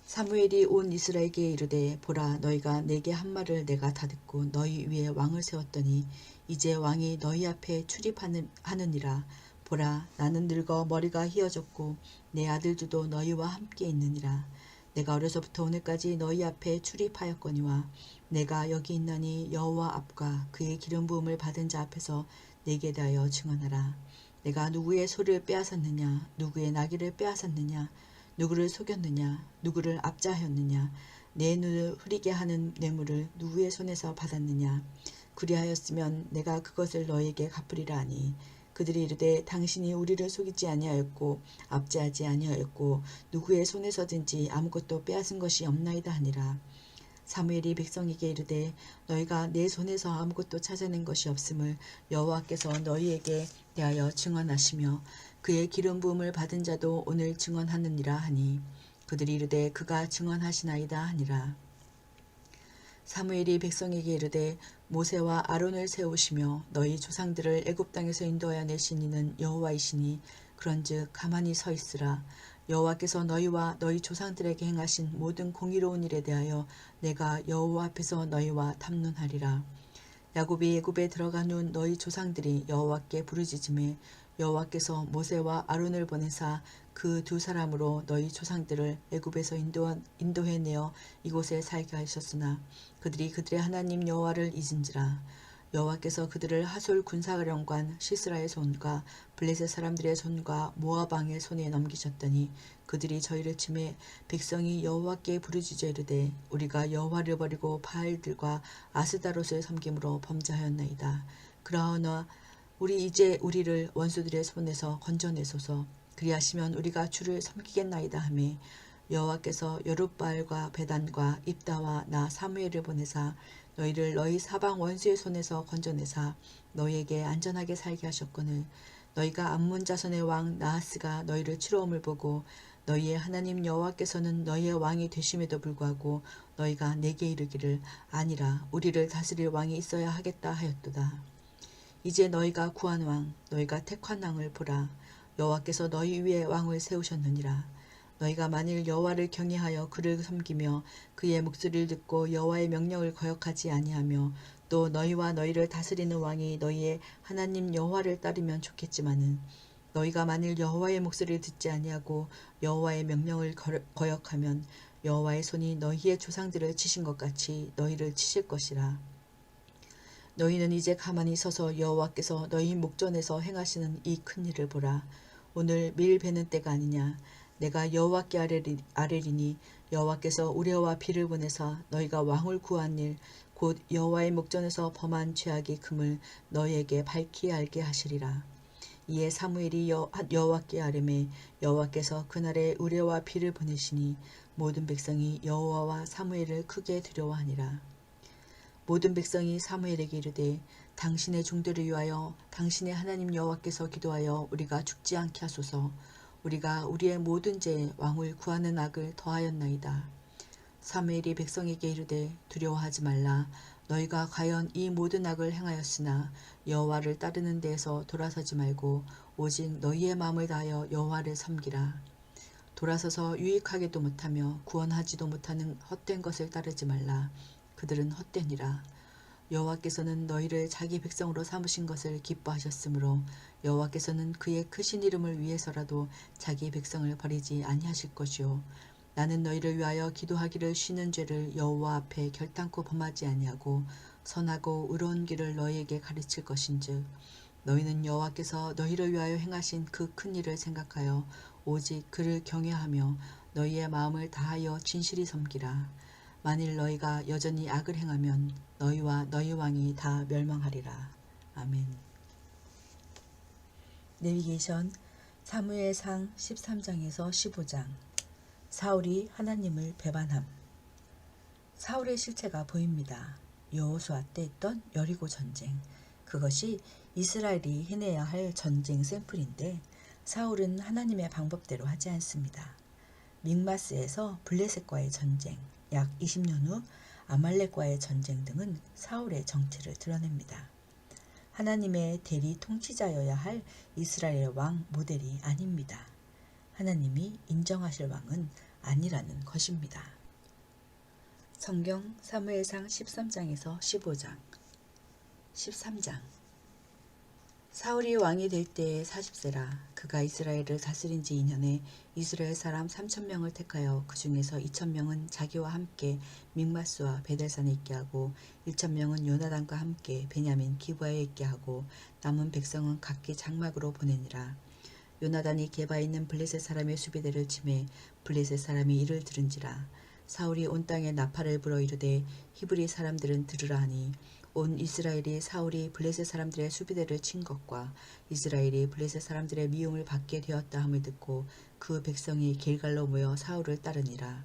S1: 사무엘이 온 이스라엘에게 이르되 보라 너희가 내게 한 말을 내가 다 듣고 너희 위에 왕을 세웠더니 이제 왕이 너희 앞에 출입하느니라. 보라 나는 늙어 머리가 휘어졌고 내 아들들도 너희와 함께 있느니라. 내가 어려서부터 오늘까지 너희 앞에 출입하였거니와 내가 여기 있나니 여호와 앞과 그의 기름 부음을 받은 자 앞에서 내게 대하여 증언하라. 내가 누구의 소를 빼앗았느냐 누구의 나귀를 빼앗았느냐 누구를 속였느냐 누구를 압자하였느냐 내 눈을 흐리게 하는 뇌물을 누구의 손에서 받았느냐 그리하였으면 내가 그것을 너희에게 갚으리라 하니 그들이 이르되 당신이 우리를 속이지 아니하였고 압제하지 아니하였고 누구의 손에서든지 아무것도 빼앗은 것이 없나이다 하니라. 사무엘이 백성에게 이르되 너희가 내 손에서 아무것도 찾아낸 것이 없음을 여호와께서 너희에게 대하여 증언하시며 그의 기름 부음을 받은 자도 오늘 증언하느니라 하니 그들이 이르되 그가 증언하시나이다 하니라. 사무엘이 백성에게 이르되 모세와 아론을 세우시며 너희 조상들을 애굽 땅에서 인도하여 내신 이는 여호와이시니 그런즉 가만히 서 있으라. 여호와께서 너희와 너희 조상들에게 행하신 모든 공의로운 일에 대하여 내가 여호와 앞에서 너희와 탐론하리라. 야곱이 애굽에 들어간 후 너희 조상들이 여호와께 부르짖음에 여호와께서 모세와 아론을 보내사 그 두 사람으로 너희 조상들을 애굽에서 인도해내어 이곳에 살게 하셨으나 그들이 그들의 하나님 여호와를 잊은지라. 여호와께서 그들을 하솔 군사령관 시스라의 손과 블레셋 사람들의 손과 모압 왕의 손에 넘기셨더니 그들이 저희를 치매 백성이 여호와께 부르짖어 이르되 우리가 여호와를 버리고 바알들과 아스다롯을 섬김으로 범죄하였나이다. 그러나 이제 우리를 원수들의 손에서 건져내소서. 그리하시면 우리가 주를 섬기겠나이다 하매 여호와께서 여룻바알과 베단과 입다와 나 사무엘을 보내사 너희를 너희 사방 원수의 손에서 건져내사 너희에게 안전하게 살게 하셨거늘 너희가 암몬 자손의 왕 나하스가 너희를 치러옴을 보고 너희의 하나님 여호와께서는 너희의 왕이 되심에도 불구하고 너희가 내게 이르기를 아니라 우리를 다스릴 왕이 있어야 하겠다 하였도다. 이제 너희가 구한 왕 너희가 택한 왕을 보라. 여호와께서 너희 위에 왕을 세우셨느니라. 너희가 만일 여호와를 경외하여 그를 섬기며 그의 목소리를 듣고 여호와의 명령을 거역하지 아니하며 또 너희와 너희를 다스리는 왕이 너희의 하나님 여호와를 따르면 좋겠지만은 너희가 만일 여호와의 목소리를 듣지 아니하고 여호와의 명령을 거역하면 여호와의 손이 너희의 조상들을 치신 것 같이 너희를 치실 것이라. 너희는 이제 가만히 서서 여호와께서 너희 목전에서 행하시는 이 큰 일을 보라. 오늘 밀 베는 때가 아니냐. 내가 여호와께 아뢰리니 여호와께서 우레와 비를 보내사 너희가 왕을 구한 일 곧 여호와의 목전에서 범한 죄악이 금을 너희에게 밝히 알게 하시리라. 이에 사무엘이 여호와께 아뢰매 여호와께서 그날에 우레와 비를 보내시니 모든 백성이 여호와와 사무엘을 크게 두려워하니라. 모든 백성이 사무엘에게 이르되 당신의 종들을 위하여 당신의 하나님 여호와께서 기도하여 우리가 죽지 않게 하소서. 우리가 우리의 모든 죄에 왕을 구하는 악을 더하였나이다. 사무엘이 백성에게 이르되 두려워하지 말라. 너희가 과연 이 모든 악을 행하였으나 여호와를 따르는 데에서 돌아서지 말고 오직 너희의 마음을 다하여 여호와를 섬기라. 돌아서서 유익하게도 못하며 구원하지도 못하는 헛된 것을 따르지 말라. 그들은 헛되니라. 여호와께서는 너희를 자기 백성으로 삼으신 것을 기뻐하셨으므로 여호와께서는 그의 크신 이름을 위해서라도 자기 백성을 버리지 아니하실 것이요 나는 너희를 위하여 기도하기를 쉬는 죄를 여호와 앞에 결단코 범하지 아니하고 선하고 의로운 길을 너희에게 가르칠 것인즉 너희는 여호와께서 너희를 위하여 행하신 그 큰 일을 생각하여 오직 그를 경외하며 너희의 마음을 다하여 진실히 섬기라. 만일 너희가 여전히 악을 행하면 너희와 너희 왕이 다 멸망하리라. 아멘. 내비게이션 사무엘상 13장에서 15장. 사울이 하나님을 배반함. 사울의 실체가 보입니다. 여호수아 때 있던 여리고 전쟁. 그것이 이스라엘이 해내야 할 전쟁 샘플인데 사울은 하나님의 방법대로 하지 않습니다. 믹마스에서 블레셋과의 전쟁, 약 20년 후 아말렉과의 전쟁 등은 사울의 정체를 드러냅니다. 하나님의 대리 통치자여야 할 이스라엘 왕 모델이 아닙니다. 하나님이 인정하실 왕은 아니라는 것입니다. 성경 사무엘상 13장에서 15장. 13장. 사울이 왕이 될 때에 40세라. 그가 이스라엘을 다스린 지 2년에 이스라엘 사람 3,000명을 택하여 그 중에서 2,000명은 자기와 함께 믹마스와 베델산에 있게 하고 1,000명은 요나단과 함께 베냐민 기브아에 있게 하고 남은 백성은 각기 장막으로 보내니라. 요나단이 게바에 있는 블레셋 사람의 수비대를 치매 블레셋 사람이 이를 들은지라. 사울이 온 땅에 나팔을 불어 이르되 히브리 사람들은 들으라 하니 온 이스라엘이 사울이 블레셋 사람들의 수비대를 친 것과 이스라엘이 블레셋 사람들의 미움을 받게 되었다 함을 듣고 그 백성이 길갈로 모여 사울을 따르니라.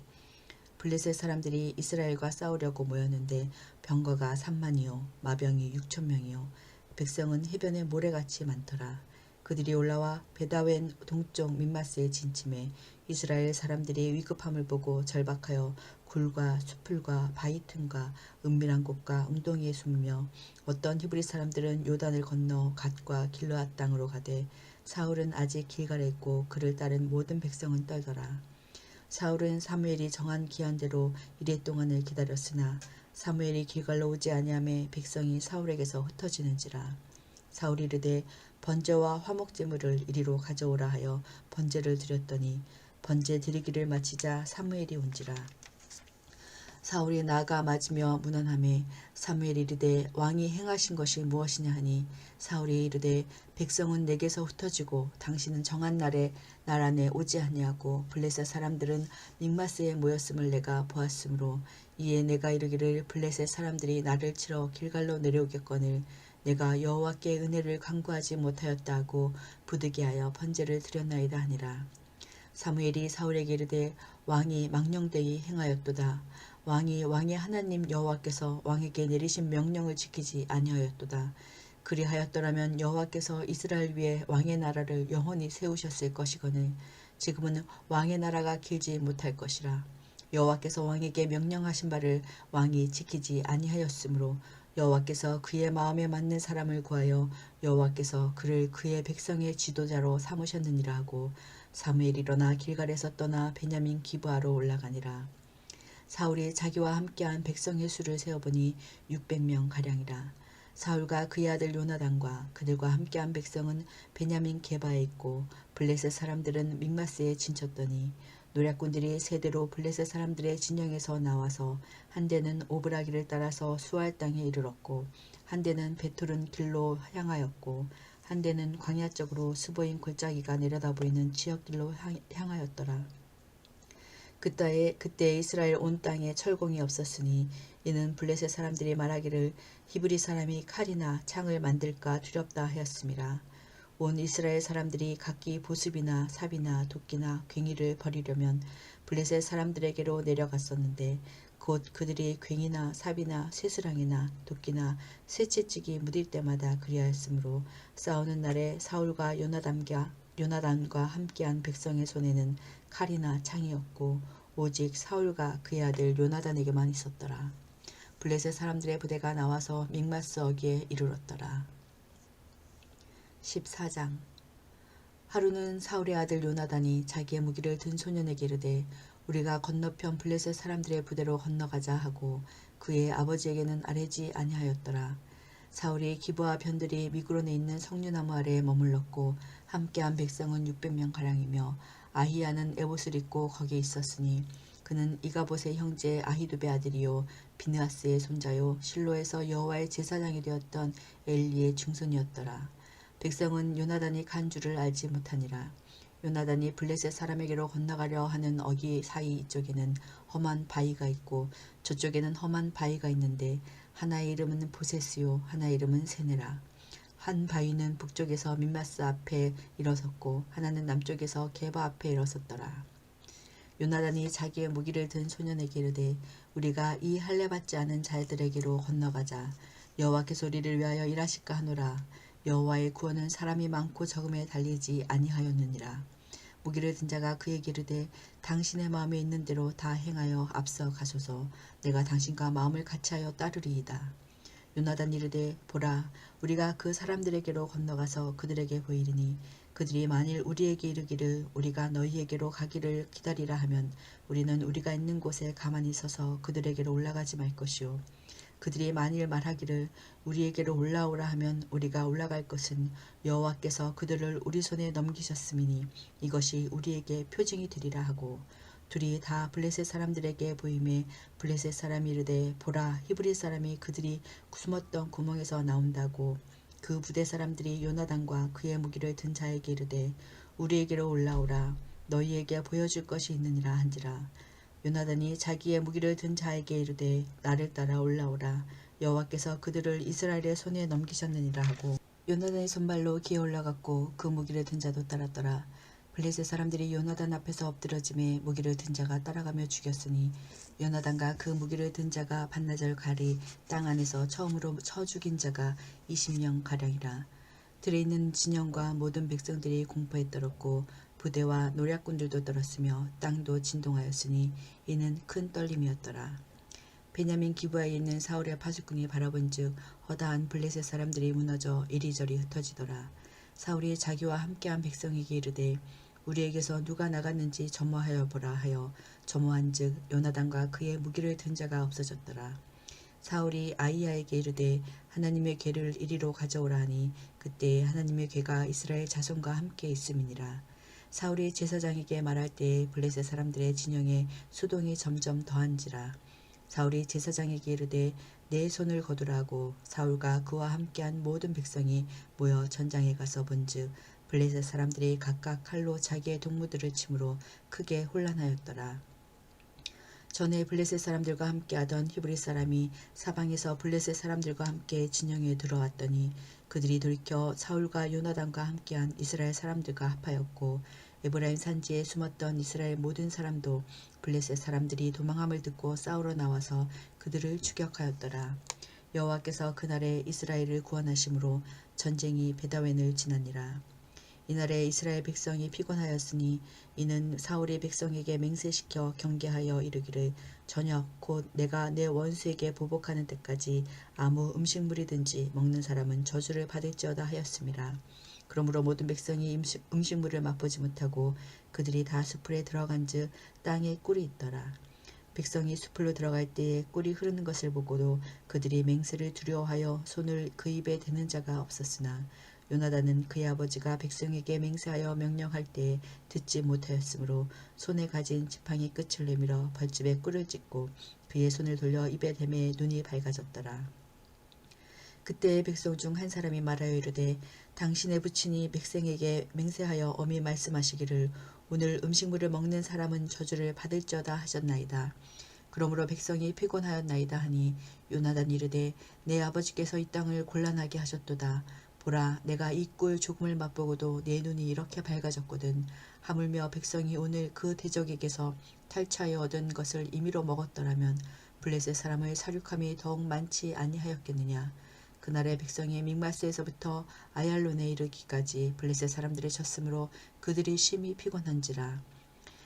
S1: 블레셋 사람들이 이스라엘과 싸우려고 모였는데 병거가 3만이요 마병이 6,000명이요 백성은 해변에 모래같이 많더라. 그들이 올라와 베다웬 동쪽 믹마스에 진침해 이스라엘 사람들이 위급함을 보고 절박하여 굴과 수풀과 바위 틈과 은밀한 곳과 웅덩이에 숨으며 어떤 히브리 사람들은 요단을 건너 갓과 길르앗 땅으로 가되 사울은 아직 길갈에 있고 그를 따른 모든 백성은 떨더라. 사울은 사무엘이 정한 기한대로 이레 동안을 기다렸으나 사무엘이 길갈로 오지 아니하매 백성이 사울에게서 흩어지는지라. 사울이 이르되 번제와 화목제물을 이리로 가져오라 하여 번제를 드렸더니 번제 드리기를 마치자 사무엘이 온지라. 사울이 나아가 맞으며 문안하매 사무엘이 이르되 왕이 행하신 것이 무엇이냐 하니 사울이 이르되 백성은 내게서 흩어지고 당신은 정한 날에 날 안에 오지 아니하고 블레셋 사람들은 믹마스에 모였음을 내가 보았으므로 이에 내가 이르기를 블레셋 사람들이 나를 치러 길갈로 내려오겠거늘 내가 여호와께 은혜를 간구하지 못하였다 하고 부득이하여 번제를 드렸나이다 하니라. 사무엘이 사울에게 이르되 왕이 망령되이 행하였도다. 왕이 왕의 하나님 여호와께서 왕에게 내리신 명령을 지키지 아니하였도다. 그리하였더라면 여호와께서 이스라엘 위에 왕의 나라를 영원히 세우셨을 것이거늘 지금은 왕의 나라가 길지 못할 것이라. 여호와께서 왕에게 명령하신 바를 왕이 지키지 아니하였으므로 여호와께서 그의 마음에 맞는 사람을 구하여 여호와께서 그를 그의 백성의 지도자로 삼으셨느니라 하고 사무엘이 일어나 길갈에서 떠나 베냐민 기브아로 올라가니라. 사울이 자기와 함께한 백성의 수를 세어보니 600명 가량이라. 사울과 그의 아들 요나단과 그들과 함께한 백성은 베냐민 게바에 있고 블레셋 사람들은 믹마스에 진쳤더니 노략군들이 세대로 블레셋 사람들의 진영에서 나와서 한 대는 오브라기를 따라서 수알 땅에 이르렀고 한 대는 베토른 길로 향하였고 한대는 광야 쪽으로 수보인 골짜기가 내려다 보이는 지역길로 향하였더라. 그때 이스라엘 온 땅에 철공이 없었으니 이는 블레셋 사람들이 말하기를 히브리 사람이 칼이나 창을 만들까 두렵다 하였음이라. 온 이스라엘 사람들이 각기 보습이나 삽이나 도끼나 괭이를 버리려면 블레셋 사람들에게로 내려갔었는데 곧 그들이 괭이나 삽이나 쇠스랑이나 도끼나 쇠채찍이 묻을 때마다 그리하였으므로 싸우는 날에 사울과 요나단과 함께한 백성의 손에는 칼이나 창이었고 오직 사울과 그의 아들 요나단에게만 있었더라. 블레셋 사람들의 부대가 나와서 믹마스 어귀에 이르렀더라. 14장. 하루는 사울의 아들 요나단이 자기의 무기를 든 소년에게 이르되 우리가 건너편 블레셋 사람들의 부대로 건너가자 하고 그의 아버지에게는 아뢰지 아니하였더라. 사울이 기브와 변들이 미그론에 있는 석류나무 아래에 머물렀고 함께한 백성은 600명가량이며 아히야는 에봇을 입고 거기 있었으니 그는 이가봇의 형제 아히두베 아들이요 비느하스의 손자요 실로에서 여호와의 제사장이 되었던 엘리의 증손이었더라. 백성은 요나단이 간 줄을 알지 못하니라. 요나단이 블레셋 사람에게로 건너가려 하는 어기 사이 이쪽에는 험한 바위가 있고 저쪽에는 험한 바위가 있는데 하나의 이름은 보세스요 하나의 이름은 세네라. 한 바위는 북쪽에서 민마스 앞에 일어섰고 하나는 남쪽에서 게바 앞에 일어섰더라. 요나단이 자기의 무기를 든 소년에게 이르되 우리가 이 할례받지 않은 자들에게로 건너가자. 여호와께서 우리를 위하여 일하실까 하노라. 여호와의 구원은 사람이 많고 적음에 달리지 아니하였느니라. 무기를 든 자가 그에게 이르되 당신의 마음에 있는 대로 다 행하여 앞서 가소서. 내가 당신과 마음을 같이하여 따르리이다. 요나단이 이르되 보라 우리가 그 사람들에게로 건너가서 그들에게 보이리니 그들이 만일 우리에게 이르기를 우리가 너희에게로 가기를 기다리라 하면 우리는 우리가 있는 곳에 가만히 서서 그들에게로 올라가지 말 것이요 그들이 만일 말하기를 우리에게로 올라오라 하면 우리가 올라갈 것은 여호와께서 그들을 우리 손에 넘기셨음이니 이것이 우리에게 표징이 되리라 하고 둘이 다 블레셋 사람들에게 보임에 블레셋 사람이 이르되 보라 히브리 사람이 그들이 숨었던 구멍에서 나온다고 그 부대 사람들이 요나단과 그의 무기를 든 자에게 이르되 우리에게로 올라오라 너희에게 보여줄 것이 있느니라 한지라. 요나단이 자기의 무기를 든 자에게 이르되 나를 따라 올라오라 여호와께서 그들을 이스라엘의 손에 넘기셨느니라 하고 요나단의 손발로 기어 올라갔고 그 무기를 든 자도 따랐더라. 블레셋 사람들이 요나단 앞에서 엎드러짐에 무기를 든 자가 따라가며 죽였으니 요나단과 그 무기를 든 자가 반나절 가리 땅 안에서 처음으로 쳐 죽인 자가 20명 가량이라. 들에 있는 진영과 모든 백성들이 공포에 떨었고 부대와 노략군들도 떨었으며 땅도 진동하였으니 이는 큰 떨림이었더라. 베냐민 기브아에 있는 사울의 파수꾼이 바라본즉 허다한 블레셋 사람들이 무너져 이리저리 흩어지더라. 사울이 자기와 함께한 백성에게 이르되 우리에게서 누가 나갔는지 점호하여 보라 하여 점호한즉 요나단과 그의 무기를 든 자가 없어졌더라. 사울이 아히야에게 이르되 하나님의 궤를 이리로 가져오라 하니 그때 하나님의 궤가 이스라엘 자손과 함께 있음이니라. 사울이 제사장에게 말할 때에 블레셋 사람들의 진영에 수동이 점점 더한지라. 사울이 제사장에게 이르되 내 손을 거두라 하고 사울과 그와 함께한 모든 백성이 모여 전장에 가서 본즉 블레셋 사람들이 각각 칼로 자기의 동무들을 치므로 크게 혼란하였더라. 전에 블레셋 사람들과 함께하던 히브리 사람이 사방에서 블레셋 사람들과 함께 진영에 들어왔더니 그들이 돌이켜 사울과 요나단과 함께한 이스라엘 사람들과 합하였고 에브라임 산지에 숨었던 이스라엘 모든 사람도 블레셋 사람들이 도망함을 듣고 싸우러 나와서 그들을 추격하였더라. 여호와께서 그날에 이스라엘을 구원하심으로 전쟁이 베다웬을 지나니라. 이날에 이스라엘 백성이 피곤하였으니 이는 사울이 백성에게 맹세시켜 경계하여 이르기를 저녁 곧 내가 내 원수에게 보복하는 때까지 아무 음식물이든지 먹는 사람은 저주를 받을지어다 하였음이라. 그러므로 모든 백성이 음식물을 맛보지 못하고 그들이 다 숲으로 들어간즉 땅에 꿀이 있더라. 백성이 숲으로 들어갈 때에 꿀이 흐르는 것을 보고도 그들이 맹세를 두려워하여 손을 그 입에 대는 자가 없었으나 요나단은 그의 아버지가 백성에게 맹세하여 명령할 때에 듣지 못하였으므로 손에 가진 지팡이 끝을 내밀어 벌집에 꿀을 찢고 그의 손을 돌려 입에 대매 눈이 밝아졌더라. 그때 백성 중 한 사람이 말하여 이르되 당신의 부친이 백성에게 맹세하여 엄히 말씀하시기를 오늘 음식물을 먹는 사람은 저주를 받을지어다 하셨나이다. 그러므로 백성이 피곤하였나이다 하니 요나단이 이르되 내 아버지께서 이 땅을 곤란하게 하셨도다. 보라 내가 이 꿀 조금을 맛보고도 내 눈이 이렇게 밝아졌거든. 하물며 백성이 오늘 그 대적에게서 탈취하여 얻은 것을 임의로 먹었더라면 블레셋 사람을 살육함이 더욱 많지 아니하였겠느냐. 그날의 백성이 믹마스에서부터 아얄론에 이르기까지 블레셋 사람들의 쳤으므로 그들이 심히 피곤한지라.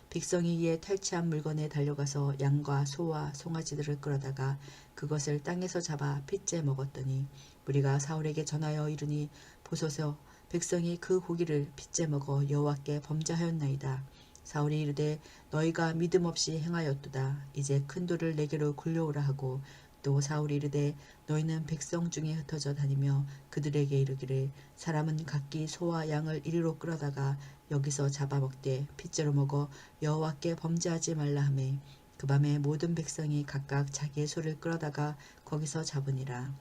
S1: 백성이 이에 탈취한 물건에 달려가서 양과 소와 송아지들을 끌어다가 그것을 땅에서 잡아 핏째 먹었더니 무리가 사울에게 전하여 이르니 보소서 백성이 그 고기를 핏째 먹어 여호와께 범죄하였나이다. 사울이 이르되 너희가 믿음 없이 행하였도다. 이제 큰 돌을 내게로 굴려오라 하고 또 사울이 이르되 너희는 백성 중에 흩어져 다니며 그들에게 이르기를 사람은 각기 소와 양을 이리로 끌어다가 여기서 잡아먹되 핏째로 먹어 여호와께 범죄하지 말라 하매 그 밤에 모든 백성이 각각 자기의 소를 끌어다가 거기서 잡으니라.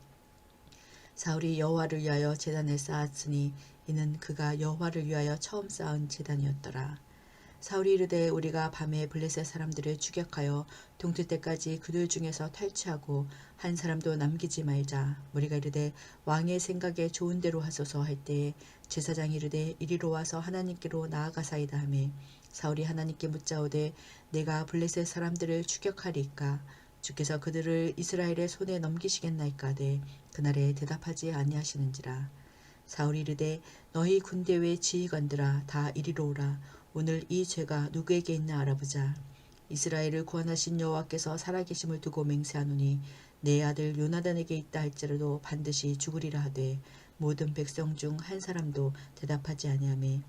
S1: 사울이 여호와를 위하여 제단을 쌓았으니 이는 그가 여호와를 위하여 처음 쌓은 제단이었더라. 사울이 이르되 우리가 밤에 블레셋 사람들을 추격하여 동틀 때까지 그들 중에서 탈취하고 한 사람도 남기지 말자. 무리가 이르되 왕의 생각에 좋은 대로 하소서 할 때에 제사장이 이르되 이리로 와서 하나님께로 나아가사이다 하매 사울이 하나님께 묻자오되 내가 블레셋 사람들을 추격하리이까 주께서 그들을 이스라엘의 손에 넘기시겠나이까 하되 그날에 대답하지 아니하시는지라. 사울이 이르되 너희 군대 외 지휘관들아 다 이리로 오라. 오늘 이 죄가 누구에게 있나 알아보자. 이스라엘을 구원하신 여호와께서 살아계심을 두고 맹세하노니 내 아들 요나단에게 있다 할지라도 반드시 죽으리라 하되 모든 백성 중 한 사람도 대답하지 아니하매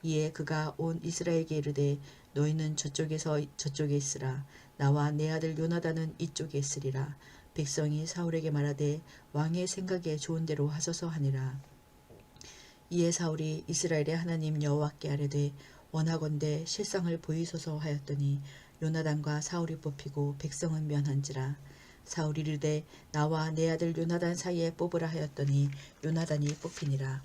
S1: 이에 그가 온 이스라엘에게 이르되 너희는 저쪽에서 저쪽에 있으라. 나와 내 아들 요나단은 이쪽에 있으리라. 백성이 사울에게 말하되 왕의 생각에 좋은 대로 하소서 하니라. 이에 사울이 이스라엘의 하나님 여호와께 아뢰되 원하건대 실상을 보이소서 하였더니 요나단과 사울이 뽑히고 백성은 면한지라. 사울이 이르되 나와 내 아들 요나단 사이에 뽑으라 하였더니 요나단이 뽑히니라.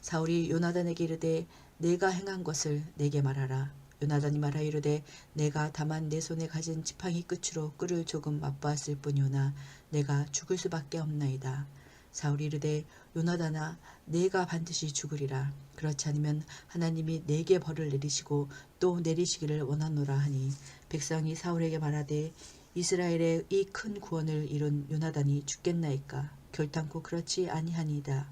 S1: 사울이 요나단에게 이르되 내가 행한 것을 내게 말하라. 요나단이 말하여 이르되 내가 다만 내 손에 가진 지팡이 끝으로 꿀을 조금 맛보았을 뿐이오나 내가 죽을 수밖에 없나이다. 사울이 이르되 요나단아 내가 반드시 죽으리라. 그렇지 않으면 하나님이 내게 벌을 내리시고 또 내리시기를 원하노라 하니 백성이 사울에게 말하되 이스라엘의 이 큰 구원을 이룬 요나단이 죽겠나이까. 결단코 그렇지 아니하니이다.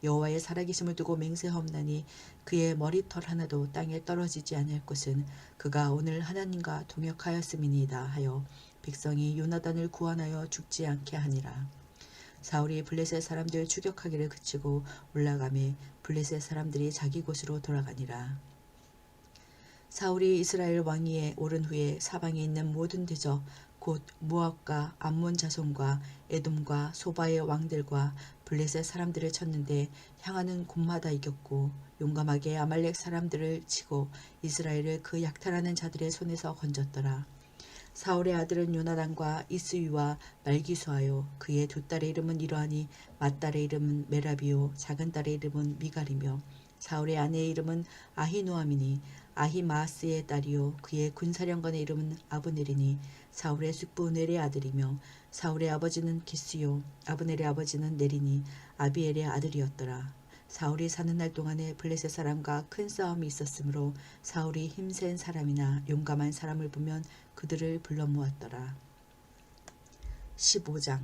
S1: 여호와의 살아계심을 두고 맹세하옵나니 그의 머리털 하나도 땅에 떨어지지 아니할 것은 그가 오늘 하나님과 동역하였음이니이다 하여 백성이 요나단을 구원하여 죽지 않게 하니라. 사울이 블레셋 사람들 추격하기를 그치고 올라가매 블레셋 사람들이 자기 곳으로 돌아가니라. 사울이 이스라엘 왕위에 오른 후에 사방에 있는 모든 대적 곧 모압과 암몬 자손과 에돔과 소바의 왕들과 블레셋 사람들을 쳤는데 향하는 곳마다 이겼고 용감하게 아말렉 사람들을 치고 이스라엘을 그 약탈하는 자들의 손에서 건졌더라. 사울의 아들은 요나단과 이스위와 말기수하여 그의 두 딸의 이름은 이러하니 맏딸의 이름은 메라비요 작은 딸의 이름은 미갈이며 사울의 아내의 이름은 아히노아미니 아히마아스의 딸이요 그의 군사령관의 이름은 아브넬이니 사울의 숙부 넬의 아들이며 사울의 아버지는 기스요 아브넬의 아버지는 넬이니 아비엘의 아들이었더라. 사울이 사는 날 동안에 블레셋 사람과 큰 싸움이 있었으므로 사울이 힘센 사람이나 용감한 사람을 보면 그들을 불러 모았더라. 15장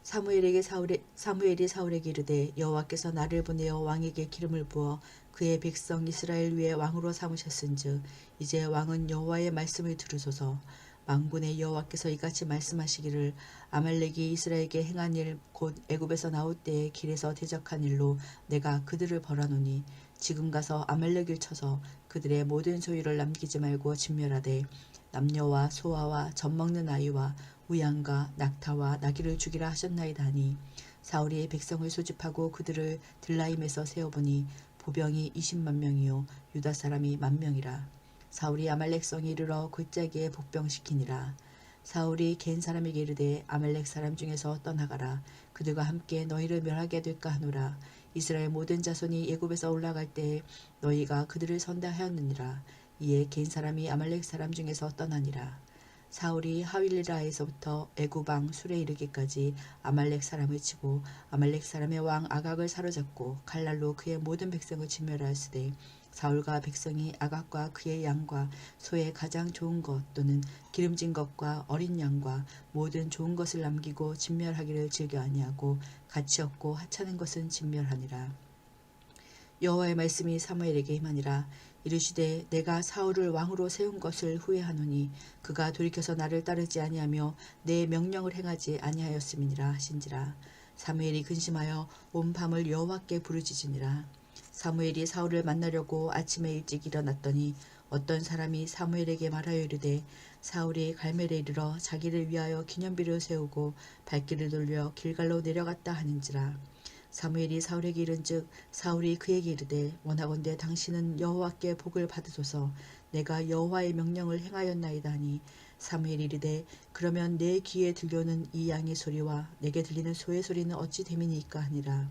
S1: 사무엘이 사울에게 이르되 여호와께서 나를 보내어 왕에게 기름을 부어 그의 백성 이스라엘 위에 왕으로 삼으셨은즉 이제 왕은 여호와의 말씀을 들으소서. 만군의 여호와께서 이같이 말씀하시기를 아말렉이 이스라엘에게 행한 일 곧 애굽에서 나올 때에 길에서 대적한 일로 내가 그들을 벌하노니 지금 가서 아말렉을 쳐서 그들의 모든 소유를 남기지 말고 진멸하되 남녀와 소아와 젖먹는 아이와 우양과 낙타와 나귀를 죽이라 하셨나이다 하니 사울이 백성을 소집하고 그들을 들라임에서 세어보니 보병이 20만 명이요 유다 사람이 10,000명이라. 사울이 아말렉 성에 이르러 골짜기에 복병시키니라. 사울이 겐 사람에게 이르되 아말렉 사람 중에서 떠나가라. 그들과 함께 너희를 멸하게 될까 하노라. 이스라엘 모든 자손이 애굽에서 올라갈 때에 너희가 그들을 선다 하였느니라. 이에 겐 사람이 아말렉 사람 중에서 떠나니라. 사울이 하윌리라에서부터 애굽 왕 술에 이르기까지 아말렉 사람을 치고 아말렉 사람의 왕 아각을 사로잡고 칼날로 그의 모든 백성을 진멸하였으되 사울과 백성이 아각과 그의 양과 소의 가장 좋은 것 또는 기름진 것과 어린 양과 모든 좋은 것을 남기고 진멸하기를 즐겨 아니하고 가치 없고 하찮은 것은 진멸하니라. 여호와의 말씀이 사무엘에게 임하니라. 이르시되 내가 사울을 왕으로 세운 것을 후회하노니 그가 돌이켜서 나를 따르지 아니하며 내 명령을 행하지 아니하였음이니라 하신지라. 사무엘이 근심하여 온 밤을 여호와께 부르짖으니라. 사무엘이 사울을 만나려고 아침에 일찍 일어났더니 어떤 사람이 사무엘에게 말하여 이르되 사울이 갈멜에 이르러 자기를 위하여 기념비를 세우고 발길을 돌려 길갈로 내려갔다 하는지라. 사무엘이 사울에게 이른즉 사울이 그에게 이르되 원하건대 당신은 여호와께 복을 받으소서. 내가 여호와의 명령을 행하였나이다 하니 사무엘이 이르되 그러면 내 귀에 들려오는 이 양의 소리와 내게 들리는 소의 소리는 어찌 됨이니까 하니라.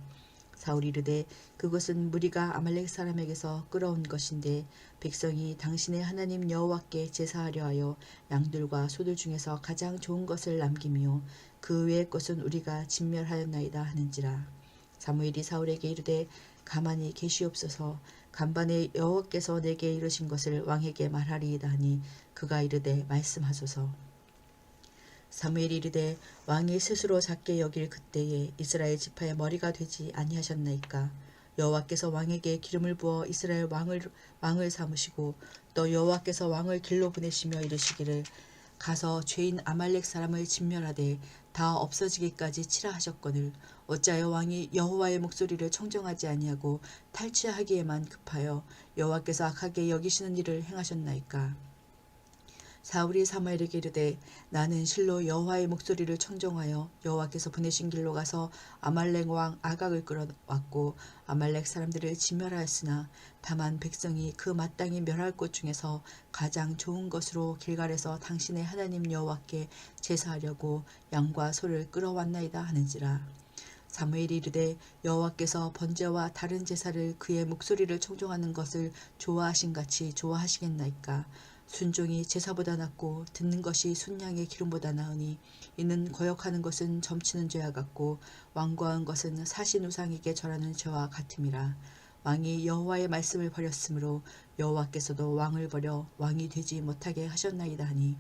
S1: 사울이 이르되 그것은 무리가 아말렉 사람에게서 끌어온 것인데 백성이 당신의 하나님 여호와께 제사하려 하여 양들과 소들 중에서 가장 좋은 것을 남기며 그 외의 것은 우리가 진멸하였나이다 하는지라. 사무엘이 사울에게 이르되 가만히 계시옵소서. 간밤에 여호와께서 내게 이르신 것을 왕에게 말하리이다 하니 그가 이르되 말씀하소서. 사무엘이 이르되 왕이 스스로 작게 여길 그때에 이스라엘 지파의 머리가 되지 아니하셨나이까. 여호와께서 왕에게 기름을 부어 이스라엘 왕을 삼으시고 또 여호와께서 왕을 길로 보내시며 이르시기를 가서 죄인 아말렉 사람을 진멸하되 다 없어지기까지 치라 하셨거늘 어찌하여 왕이 여호와의 목소리를 청정하지 아니하고 탈취하기에만 급하여 여호와께서 악하게 여기시는 일을 행하셨나이까. 사울이 사무엘에게 이르되 나는 실로 여호와의 목소리를 청정하여 여호와께서 보내신 길로 가서 아말렉 왕 아각을 끌어왔고 아말렉 사람들을 진멸하였으나 다만 백성이 그 마땅히 멸할 것 중에서 가장 좋은 것으로 길갈에서 당신의 하나님 여호와께 제사하려고 양과 소를 끌어왔나이다 하는지라. 사무엘이 이르되 여호와께서 번제와 다른 제사를 그의 목소리를 청종하는 것을 좋아하신같이 좋아하시겠나이까. 순종이 제사보다 낫고 듣는 것이 순양의 기름보다 나으니 이는 거역하는 것은 점치는 죄와 같고 완고한 것은 사신 우상에게 절하는 죄와 같음이라. 왕이 여호와의 말씀을 버렸으므로 여호와께서도 왕을 버려 왕이 되지 못하게 하셨나이다 하니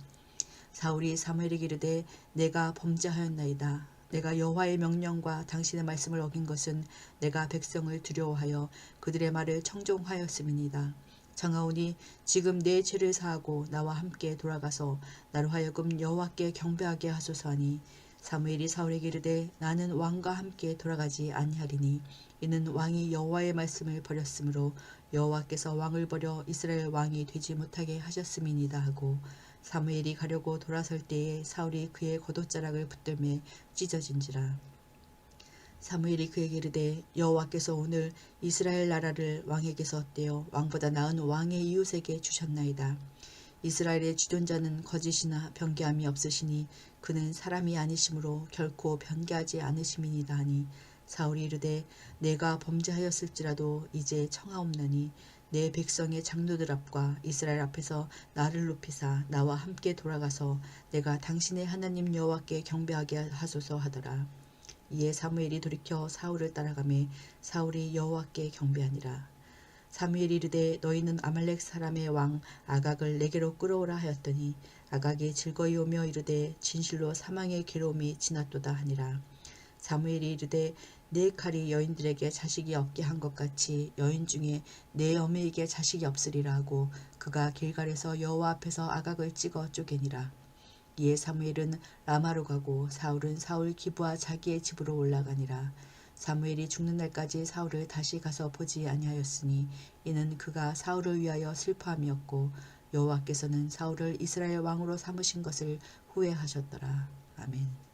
S1: 사울이 사무엘에게 이르되 내가 범죄하였나이다. 내가 여호와의 명령과 당신의 말씀을 어긴 것은 내가 백성을 두려워하여 그들의 말을 청종하였음이니이다. 청하오니 지금 내 죄를 사하고 나와 함께 돌아가서 나로 하여금 여호와께 경배하게 하소서 하니 사무엘이 사울에게 이르되 나는 왕과 함께 돌아가지 아니하리니 이는 왕이 여호와의 말씀을 버렸으므로 여호와께서 왕을 버려 이스라엘 왕이 되지 못하게 하셨음이니이다 하고 사무엘이 가려고 돌아설 때에 사울이 그의 겉옷자락을 붙들매 찢어진지라. 사무엘이 그에게 이르되 여호와께서 오늘 이스라엘 나라를 왕에게서 떼어 왕보다 나은 왕의 이웃에게 주셨나이다. 이스라엘의 주존자는 거짓이나 변개함이 없으시니 그는 사람이 아니시므로 결코 변개하지 않으심이니이다 하니 사울이 이르되 내가 범죄하였을지라도 이제 청하옵나니 내 백성의 장로들 앞과 이스라엘 앞에서 나를 높이사 나와 함께 돌아가서 내가 당신의 하나님 여호와께 경배하게 하소서 하더라. 이에 사무엘이 돌이켜 사울을 따라가매 사울이 여호와께 경배하니라. 사무엘이 이르되 너희는 아말렉 사람의 왕 아각을 내게로 끌어오라 하였더니 아각이 즐거이 오며 이르되 진실로 사망의 괴로움이 지났도다 하니라. 사무엘이 이르되 내 칼이 여인들에게 자식이 없게 한 것 같이 여인 중에 내 어매에게 자식이 없으리라 하고 그가 길갈에서 여호와 앞에서 아각을 찍어 쪼개니라. 이에 사무엘은 라마로 가고 사울은 사울 기브와 자기의 집으로 올라가니라. 사무엘이 죽는 날까지 사울을 다시 가서 보지 아니하였으니 이는 그가 사울을 위하여 슬퍼함이었고 여호와께서는 사울을 이스라엘 왕으로 삼으신 것을 후회하셨더라. 아멘.